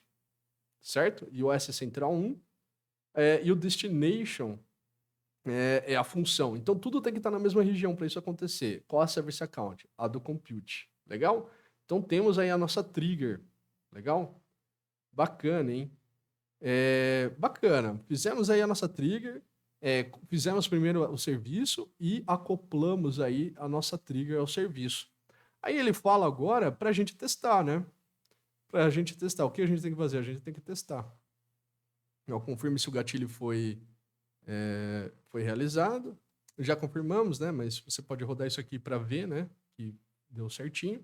certo? iOS Central 1. E o Destination é a função. Então, tudo tem que estar na mesma região para isso acontecer. Qual a Service Account? A do Compute. Legal? Então, temos aí a nossa trigger. Legal? Bacana, hein? Bacana. Fizemos aí a nossa trigger, fizemos primeiro o serviço e acoplamos aí a nossa trigger ao serviço. Aí ele fala agora para a gente testar, né? Para a gente testar. O que a gente tem que fazer? A gente tem que testar. Confirme se o gatilho foi realizado. Já confirmamos, né? Mas você pode rodar isso aqui para ver, né? Que deu certinho.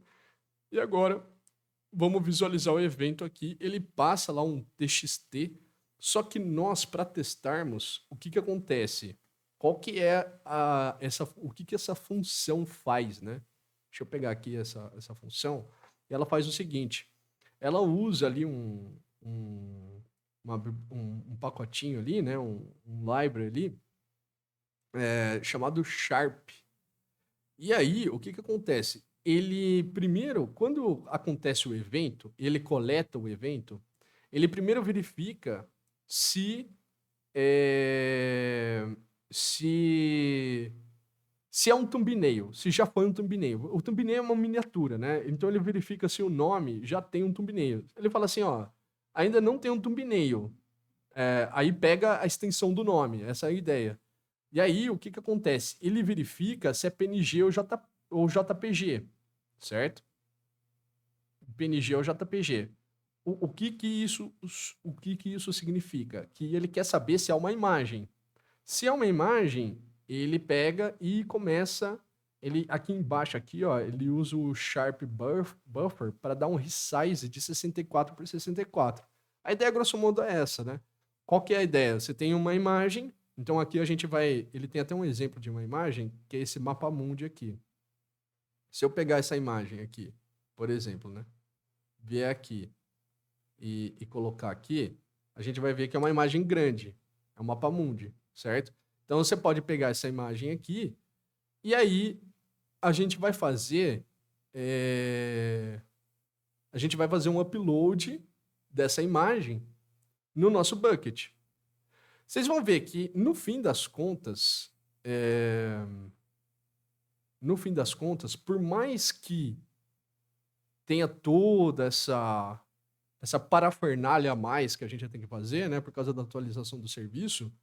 E agora, vamos visualizar o evento aqui. Ele passa lá um TXT, só que nós, para testarmos, o que acontece? Qual que é o que essa função faz, né? Deixa eu pegar aqui essa função. E ela faz o seguinte. Ela usa ali um pacotinho ali, né? Um library ali, chamado Sharp. E aí, o que acontece? Ele, primeiro, quando acontece o evento, ele coleta o evento, ele primeiro verifica se é um thumbnail, se já foi um thumbnail. O thumbnail é uma miniatura, né? Então ele verifica se o nome já tem um thumbnail. Ele fala assim, ó, ainda não tem um thumbnail. Aí pega a extensão do nome, essa é a ideia. E aí, o que acontece? Ele verifica se é PNG ou JPG, certo? PNG ou JPG. O que isso significa? Que ele quer saber se é uma imagem. Se é uma imagem, ele pega e começa... aqui embaixo, aqui, ó, ele usa o Sharp Buffer para dar um resize de 64 por 64. A ideia, grosso modo, é essa, né? Qual que é a ideia? Você tem uma imagem, então aqui a gente vai... Ele tem até um exemplo de uma imagem, que é esse mapa mundi aqui. Se eu pegar essa imagem aqui, por exemplo, né? Vier aqui e colocar aqui, a gente vai ver que é uma imagem grande. É um mapa mundi, certo? Então você pode pegar essa imagem aqui e aí a gente vai fazer um upload dessa imagem no nosso bucket. Vocês vão ver que, no fim das contas, por mais que tenha toda essa parafernália a mais que a gente tem que fazer, né, por causa da atualização do serviço,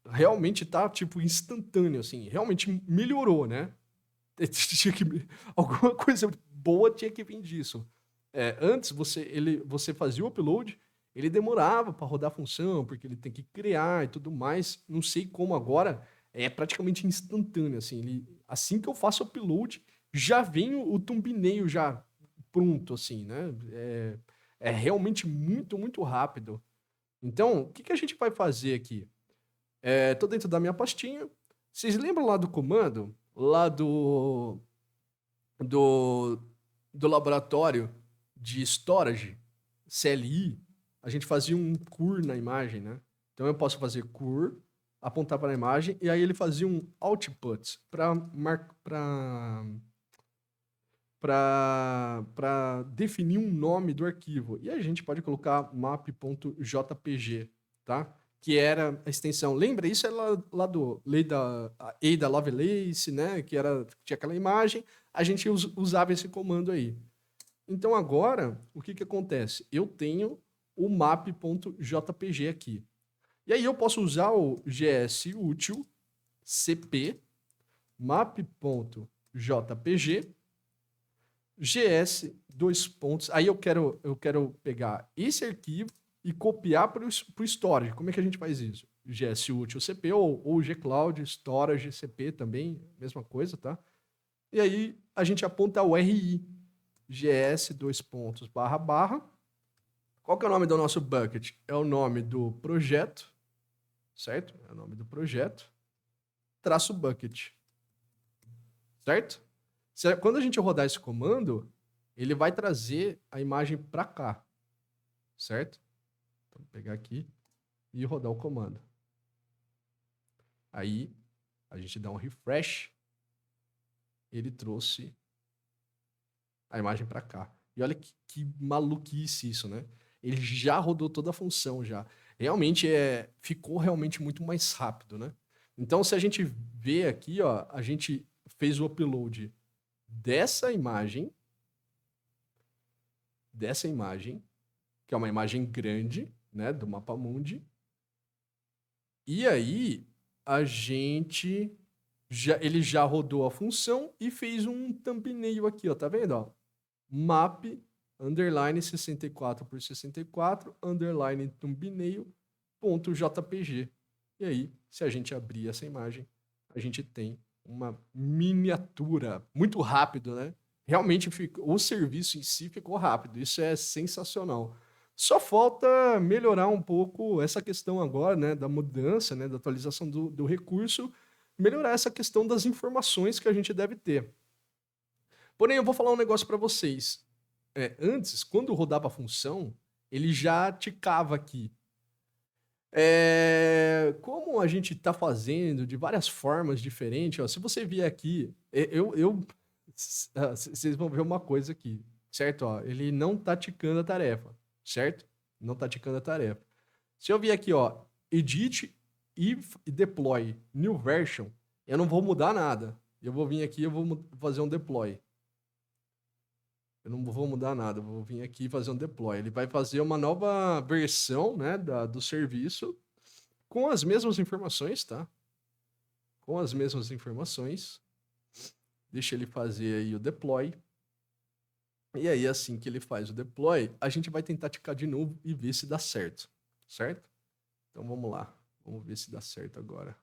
realmente tá, tipo, instantâneo, assim, realmente melhorou, né? Alguma coisa boa tinha que vir disso. Antes, você fazia o upload, ele demorava para rodar a função, porque ele tem que criar e tudo mais. Não sei como agora, é praticamente instantâneo, assim. Assim que eu faço o upload, já vem o thumbnail já pronto, assim, né? É realmente muito, muito rápido. Então, o que a gente vai fazer aqui? Tô dentro da minha pastinha. Vocês lembram lá do comando? Lá do laboratório de storage, CLI, a gente fazia um cur na imagem, né? Então eu posso fazer cur, apontar para a imagem, e aí ele fazia um output para definir um nome do arquivo. E a gente pode colocar map.jpg, tá? Que era a extensão. Lembra? Isso é lá do Ada Lovelace, né? Tinha aquela imagem. A gente usava esse comando aí. Então agora, o que acontece? Eu tenho o map.jpg aqui. E aí eu posso usar o gsutil cp map.jpg gs dois pontos. Aí eu quero pegar esse arquivo e copiar para o storage. Como é que a gente faz isso? gsutil cp ou gcloud storage cp também, mesma coisa, tá? E aí a gente aponta o RI, gs dois pontos barra barra. Qual que é o nome do nosso bucket? É o nome do projeto. certo? É o nome do projeto. Traço bucket, certo? Quando a gente rodar esse comando, ele vai trazer a imagem para cá, certo? Então, vou pegar aqui e rodar o comando. Aí, a gente dá um refresh, ele trouxe a imagem para cá. E olha que maluquice isso, né? Ele já rodou toda a função já. Realmente ficou realmente muito mais rápido, né? Então, se a gente vê aqui, ó, a gente fez o upload dessa imagem, que é uma imagem grande, né, do mapa mundi. E aí ele já rodou a função e fez um thumbnail aqui, ó, tá vendo, ó? Map underline 64 por 64 underline thumbnail ponto .jpg. E aí, se a gente abrir essa imagem, a gente tem uma miniatura muito rápido, né? Realmente o serviço em si ficou rápido. Isso é sensacional. Só falta melhorar um pouco essa questão agora, né, da mudança, né, da atualização do recurso, melhorar essa questão das informações que a gente deve ter. Porém, eu vou falar um negócio para vocês. Antes, quando rodava a função, ele já ticava aqui. Como a gente está fazendo de várias formas diferentes, ó, se você vier aqui, vocês vão ver uma coisa aqui, certo? Ó, ele não está ticando a tarefa, certo? Não está ticando a tarefa. Se eu vier aqui, ó, edit if e deploy new version, eu não vou mudar nada. Eu vou vir aqui e eu vou fazer um deploy. Eu não vou mudar nada, eu vou vir aqui e fazer um deploy. Ele vai fazer uma nova versão, né, do serviço com as mesmas informações, tá? Com as mesmas informações. Deixa ele fazer aí o deploy. E aí, assim que ele faz o deploy, a gente vai tentar ticar de novo e ver se dá certo, certo? Então vamos lá, vamos ver se dá certo agora.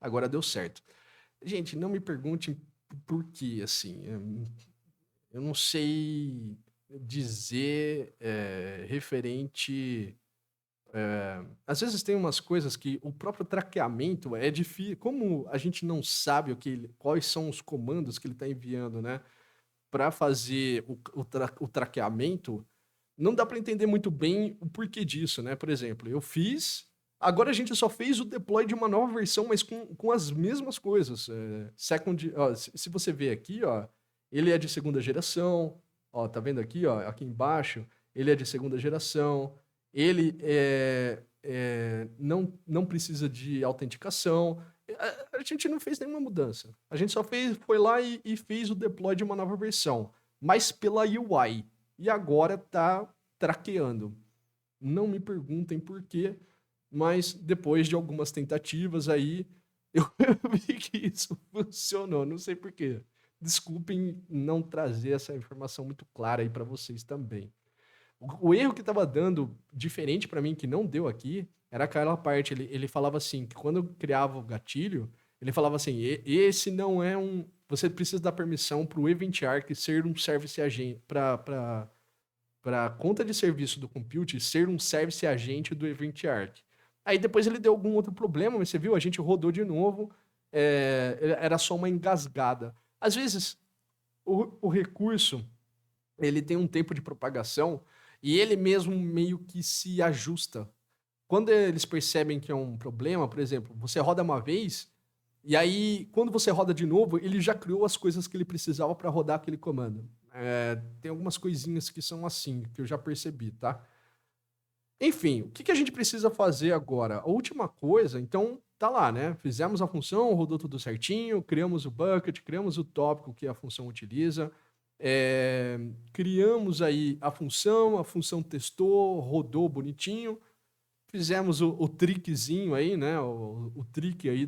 Agora deu certo. Gente, não me perguntem por quê, assim. Eu não sei dizer referente. Às vezes tem umas coisas que o próprio traqueamento é difícil. Como a gente não sabe quais são os comandos que ele está enviando, né? Para fazer o traqueamento, não dá para entender muito bem o porquê disso, né? Por exemplo, eu fiz. Agora a gente só fez o deploy de uma nova versão, mas com as mesmas coisas. Ó, se você ver aqui, ó, ele é de segunda geração. Ó, tá vendo aqui, ó, aqui embaixo? Ele é de segunda geração. Ele não precisa de autenticação. A gente não fez nenhuma mudança. A gente só foi lá e fez o deploy de uma nova versão, mas pela UI. E agora tá traqueando. Não me perguntem por quê, mas depois de algumas tentativas aí, eu vi que isso funcionou. Não sei por quê. Desculpem não trazer essa informação muito clara aí para vocês também. O erro que estava dando diferente para mim, que não deu aqui, era aquela parte. Ele falava assim, que quando eu criava o gatilho, ele falava assim, esse não é um... Você precisa dar permissão para o EventArc ser um service agent, para a conta de serviço do compute ser um service agente do EventArc. Aí depois ele deu algum outro problema, mas você viu, a gente rodou de novo, era só uma engasgada. Às vezes, o recurso, ele tem um tempo de propagação e ele mesmo meio que se ajusta. Quando eles percebem que é um problema, por exemplo, você roda uma vez e aí, quando você roda de novo, ele já criou as coisas que ele precisava para rodar aquele comando. Tem algumas coisinhas que são assim, que eu já percebi, tá? Enfim, o que a gente precisa fazer agora? A última coisa, então, tá lá, né? Fizemos a função, rodou tudo certinho, criamos o bucket, criamos o tópico que a função utiliza, criamos aí a função testou, rodou bonitinho, fizemos o trickzinho aí, né? O trick aí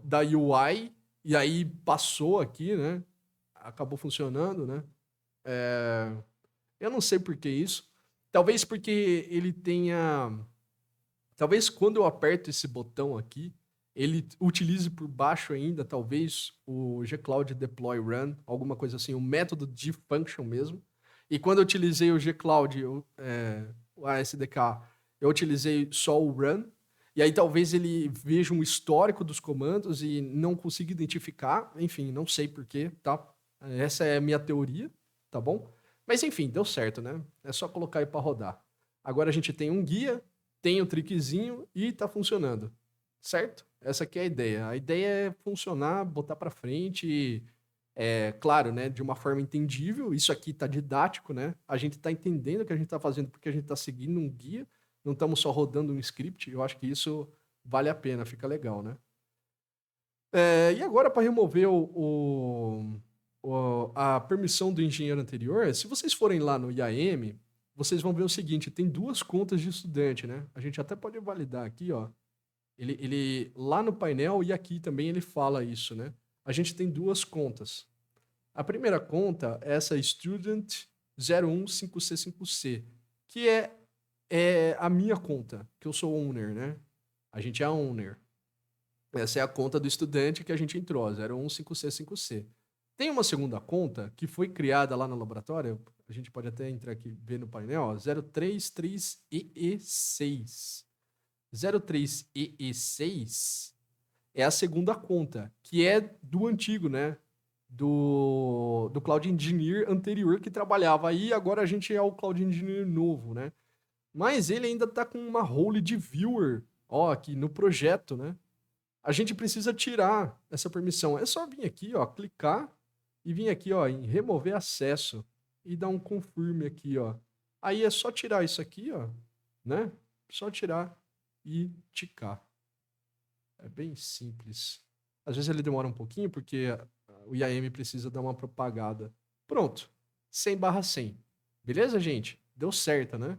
da UI, e aí passou aqui, né? Acabou funcionando, né? Eu não sei por que isso. Talvez porque ele tenha... Talvez quando eu aperto esse botão aqui, ele utilize por baixo ainda, talvez, o gcloud deploy run, alguma coisa assim, o método de function mesmo. E quando eu utilizei o gcloud, o ASDK, eu utilizei só o run, e aí talvez ele veja um histórico dos comandos e não consiga identificar, enfim, não sei porquê, tá? Essa é a minha teoria, tá bom? Mas enfim, deu certo, né? É só colocar aí para rodar. Agora a gente tem um guia, tem o trickzinho e tá funcionando, certo? Essa aqui é a ideia. A ideia é funcionar, botar para frente e, claro, né, de uma forma entendível. Isso aqui tá didático, né? A gente tá entendendo o que a gente tá fazendo porque a gente tá seguindo um guia, não estamos só rodando um script. Eu acho que isso vale a pena, fica legal, né? E agora, para remover a permissão do engenheiro anterior, se vocês forem lá no IAM, vocês vão ver o seguinte: tem duas contas de estudante, né? A gente até pode validar aqui, ó. Ele lá no painel e aqui também ele fala isso, né? A gente tem duas contas. A primeira conta é essa Student 015C5C, que é a minha conta, que eu sou owner, né? A gente é owner. Essa é a conta do estudante que a gente entrou, 015C5C. Tem uma segunda conta que foi criada lá no laboratório, a gente pode até entrar aqui e ver no painel, ó, 033EE6. 03EE6 é a segunda conta, que é do antigo, né? Do Cloud Engineer anterior que trabalhava aí, agora a gente é o Cloud Engineer novo, né? Mas ele ainda tá com uma role de viewer, ó, aqui no projeto, né? A gente precisa tirar essa permissão. É só vir aqui, ó, clicar e vir aqui, ó, em remover acesso e dar um confirme aqui, ó. Aí é só tirar isso aqui, ó, né? Só tirar e ticar. É bem simples. Às vezes ele demora um pouquinho porque o IAM precisa dar uma propagada. Pronto. 100/100. Beleza, gente? Deu certo, né?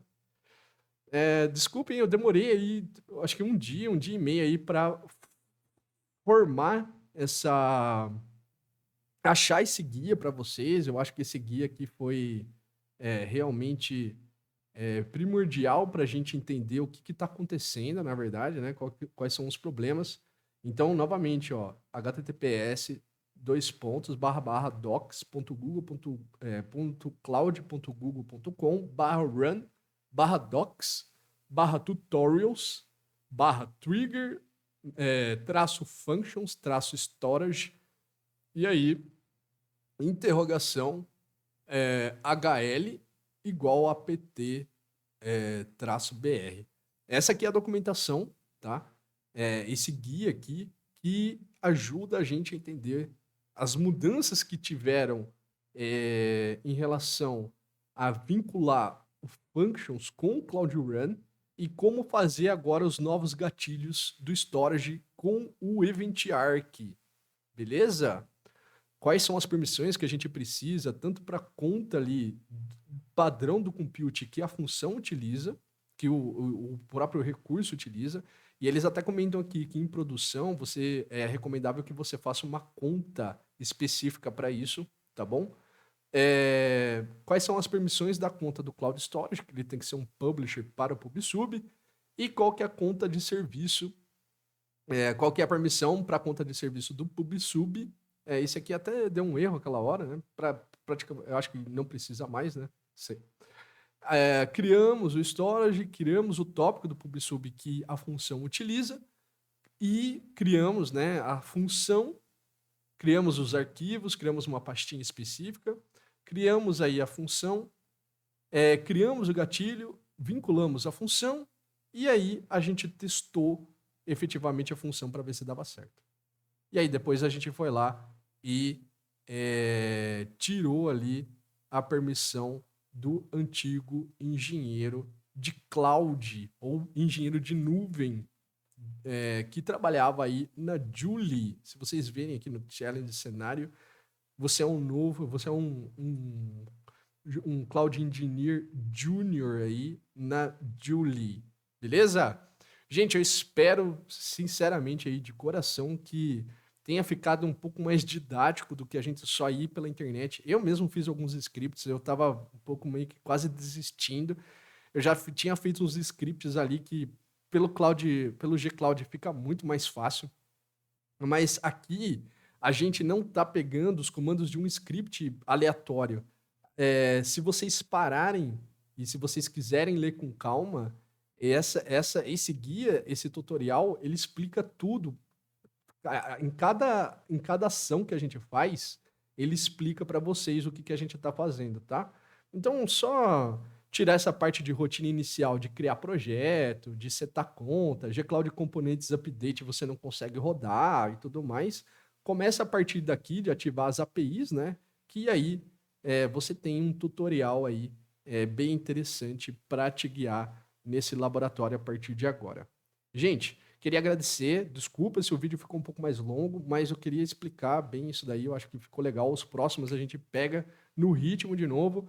Desculpem, eu demorei aí, acho que um dia e meio aí para formar achar esse guia para vocês. Eu acho que esse guia aqui foi realmente primordial para a gente entender o que está acontecendo, na verdade, né? Quais são os problemas. Então, novamente, ó, https://docs.google.com/run/docs/tutorials/trigger -functions-storage e aí interrogação HL igual a PT -BR. Essa aqui é a documentação, tá? Esse guia aqui que ajuda a gente a entender as mudanças que tiveram em relação a vincular o functions com o Cloud Run e como fazer agora os novos gatilhos do storage com o EventArc. Beleza? Quais são as permissões que a gente precisa, tanto para a conta ali padrão do compute que a função utiliza, que o próprio recurso utiliza, e eles até comentam aqui que em produção é recomendável que você faça uma conta específica para isso, tá bom? Quais são as permissões da conta do Cloud Storage, que ele tem que ser um publisher para o PubSub, e qual que é a conta de serviço, qual que é a permissão para a conta de serviço do PubSub. Esse aqui até deu um erro aquela hora, né? Praticamente, eu acho que não precisa mais, né? Sei. Criamos o storage, criamos o tópico do PubSub que a função utiliza e criamos, né, a função, criamos os arquivos, criamos uma pastinha específica, criamos aí a função, criamos o gatilho, vinculamos a função e aí a gente testou efetivamente a função para ver se dava certo. E aí depois a gente foi lá e tirou ali a permissão do antigo engenheiro de cloud ou engenheiro de nuvem que trabalhava aí na Julie. Se vocês verem aqui no challenge cenário, você é um Cloud Engineer Junior aí na Julie. Beleza? Gente, eu espero sinceramente aí de coração que tenha ficado um pouco mais didático do que a gente só ir pela internet. Eu mesmo fiz alguns scripts, eu estava um pouco meio que quase desistindo. Eu já tinha feito uns scripts ali que pelo G-Cloud fica muito mais fácil. Mas aqui a gente não está pegando os comandos de um script aleatório. Se vocês pararem e se vocês quiserem ler com calma, Esse guia, esse tutorial, ele explica tudo. Em cada ação que a gente faz, ele explica para vocês o que, que a gente está fazendo, tá? Então, só tirar essa parte de rotina inicial, de criar projeto, de setar conta, G-Cloud Components Update você não consegue rodar e tudo mais. Começa a partir daqui de ativar as APIs, né? Que aí você tem um tutorial aí bem interessante para te guiar nesse laboratório a partir de agora. Gente, queria agradecer, desculpa se o vídeo ficou um pouco mais longo, mas eu queria explicar bem isso daí, eu acho que ficou legal. Os próximos a gente pega no ritmo de novo.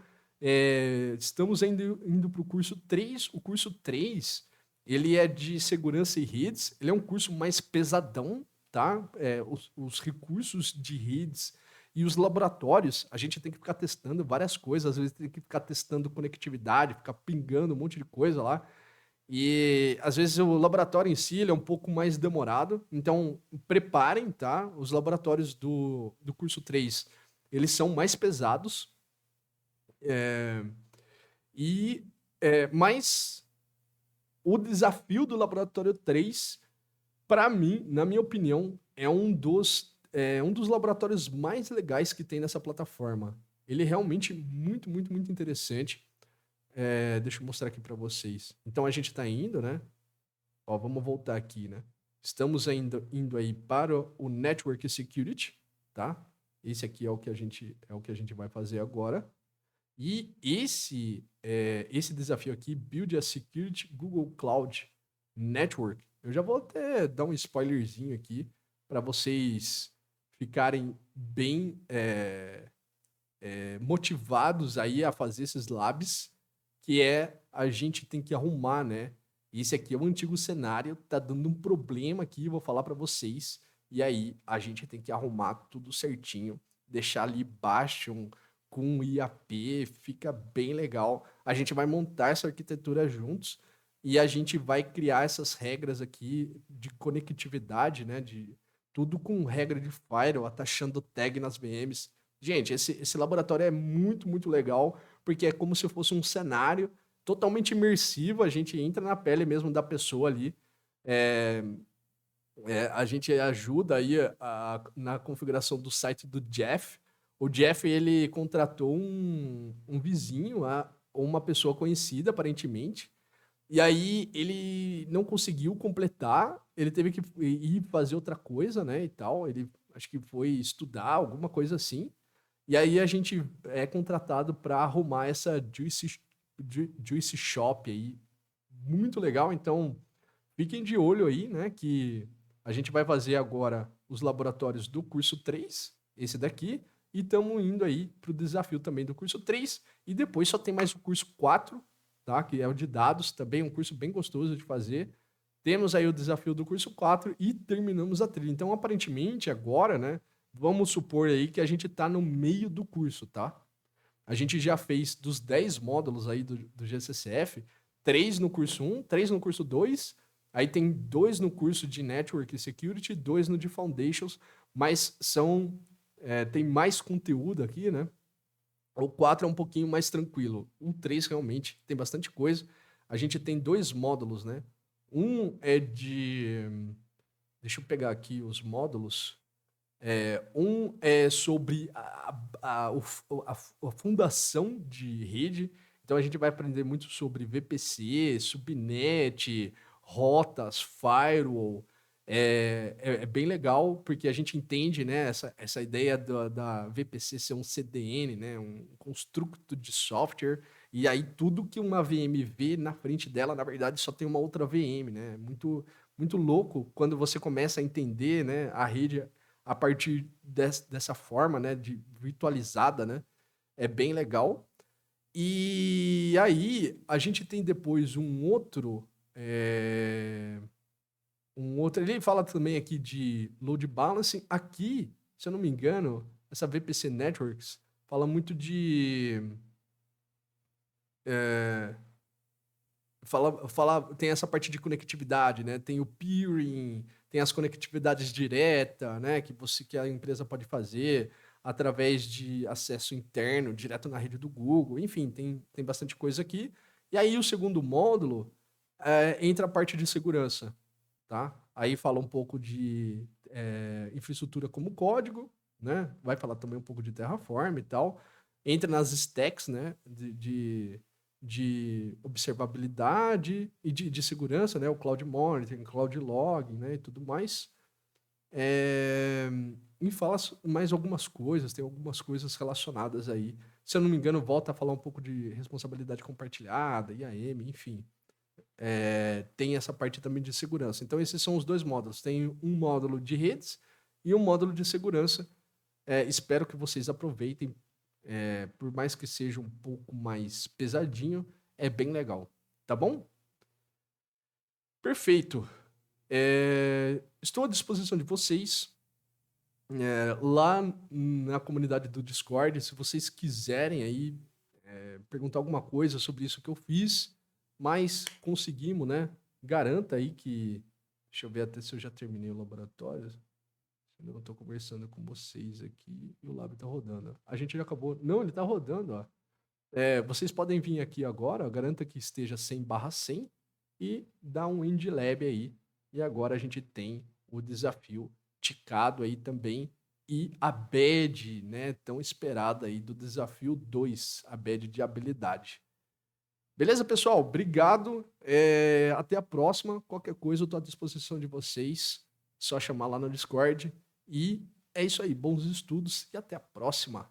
Estamos indo para o curso 3. O curso 3, ele é de segurança e redes, ele é um curso mais pesadão, tá? Os recursos de redes e os laboratórios, a gente tem que ficar testando várias coisas, às vezes tem que ficar testando conectividade, ficar pingando um monte de coisa lá. E às vezes o laboratório em si ele é um pouco mais demorado, então preparem, tá? Os laboratórios do curso 3, eles são mais pesados, é, mas o desafio do laboratório 3, para mim, na minha opinião, é um dos laboratórios mais legais que tem nessa plataforma. Ele é realmente muito, muito, muito interessante. Deixa eu mostrar aqui para vocês. Então a gente está indo, né? Ó, vamos voltar aqui, né? Estamos indo aí para o Network Security, tá? Esse aqui é o que a gente vai fazer agora. E esse desafio aqui, Build a Security Google Cloud Network, eu já vou até dar um spoilerzinho aqui para vocês ficarem bem motivados aí a fazer esses labs, que a gente tem que arrumar, né? Esse aqui é o antigo cenário, tá dando um problema aqui, vou falar para vocês, e aí a gente tem que arrumar tudo certinho, deixar ali baixo com IAP, fica bem legal. A gente vai montar essa arquitetura juntos e a gente vai criar essas regras aqui de conectividade, né? De tudo com regra de firewall, atachando tag nas VMs. Gente, esse laboratório é muito, muito legal, porque é como se fosse um cenário totalmente imersivo, a gente entra na pele mesmo da pessoa ali. É, a gente ajuda aí na configuração do site do Jeff. O Jeff, ele contratou um vizinho, ou uma pessoa conhecida, aparentemente, e aí ele não conseguiu completar, ele teve que ir fazer outra coisa, né, e tal, ele acho que foi estudar, alguma coisa assim, e aí a gente é contratado para arrumar essa Juicy Shop aí. Muito legal, então fiquem de olho aí, né? Que a gente vai fazer agora os laboratórios do curso 3, esse daqui, e estamos indo aí para o desafio também do curso 3, e depois só tem mais o curso 4, tá? Que é o de dados, também um curso bem gostoso de fazer. Temos aí o desafio do curso 4 e terminamos a trilha. Então, aparentemente, agora, né? Vamos supor aí que a gente está no meio do curso, tá? A gente já fez dos 10 módulos aí do GCCF, 3 no curso 1, 3 no curso 2, aí tem 2 no curso de Network Security, 2 no de Foundations, mas tem mais conteúdo aqui, né? O 4 é um pouquinho mais tranquilo. O 3 realmente tem bastante coisa. A gente tem 2 módulos, né? Um é de... Deixa eu pegar aqui os módulos. Um é sobre a fundação de rede. Então a gente vai aprender muito sobre VPC, subnet, rotas, firewall. É bem legal porque a gente entende, né, essa ideia da VPC ser um CDN, né, um construto de software. E aí tudo que uma VM vê na frente dela, na verdade, só tem uma outra VM, né? Muito, muito louco quando você começa a entender, né, a rede a partir dessa forma, né, de virtualizada, né? É bem legal. E aí a gente tem depois ele fala também aqui de load balancing. Aqui, se eu não me engano, essa VPC Networks fala muito de é, tem essa parte de conectividade, né? Tem o peering, tem as conectividades direta, né? Que a empresa pode fazer através de acesso interno, direto na rede do Google. Enfim, tem bastante coisa aqui. E aí o segundo módulo, entra a parte de segurança, tá? Aí fala um pouco de infraestrutura como código, né? Vai falar também um pouco de Terraform e tal. Entra nas stacks, né? De observabilidade e de segurança, né? O Cloud Monitoring, Cloud Logging, né? E tudo mais. E fala mais algumas coisas, tem algumas coisas relacionadas aí. Se eu não me engano, volta a falar um pouco de responsabilidade compartilhada, IAM, enfim. Tem essa parte também de segurança. Então, esses são os dois módulos. Tem um módulo de redes e um módulo de segurança. Espero que vocês aproveitem. Por mais que seja um pouco mais pesadinho, é bem legal. Tá bom? Perfeito. Estou à disposição de vocês. Lá na comunidade do Discord, se vocês quiserem aí perguntar alguma coisa sobre isso que eu fiz, mas conseguimos, né? Garanta aí que. Deixa eu ver até se eu já terminei o laboratório. Eu estou conversando com vocês aqui e o lab está rodando. A gente já acabou. Não, ele está rodando, ó. Vocês podem vir aqui agora, ó, garanta que esteja 100/100 e dá um Indie Lab aí. E agora a gente tem o desafio ticado aí também e a badge, né, tão esperada aí do desafio 2, a badge de habilidade. Beleza, pessoal? Obrigado. Até a próxima. Qualquer coisa eu estou à disposição de vocês. Só chamar lá no Discord. E é isso aí. Bons estudos e até a próxima.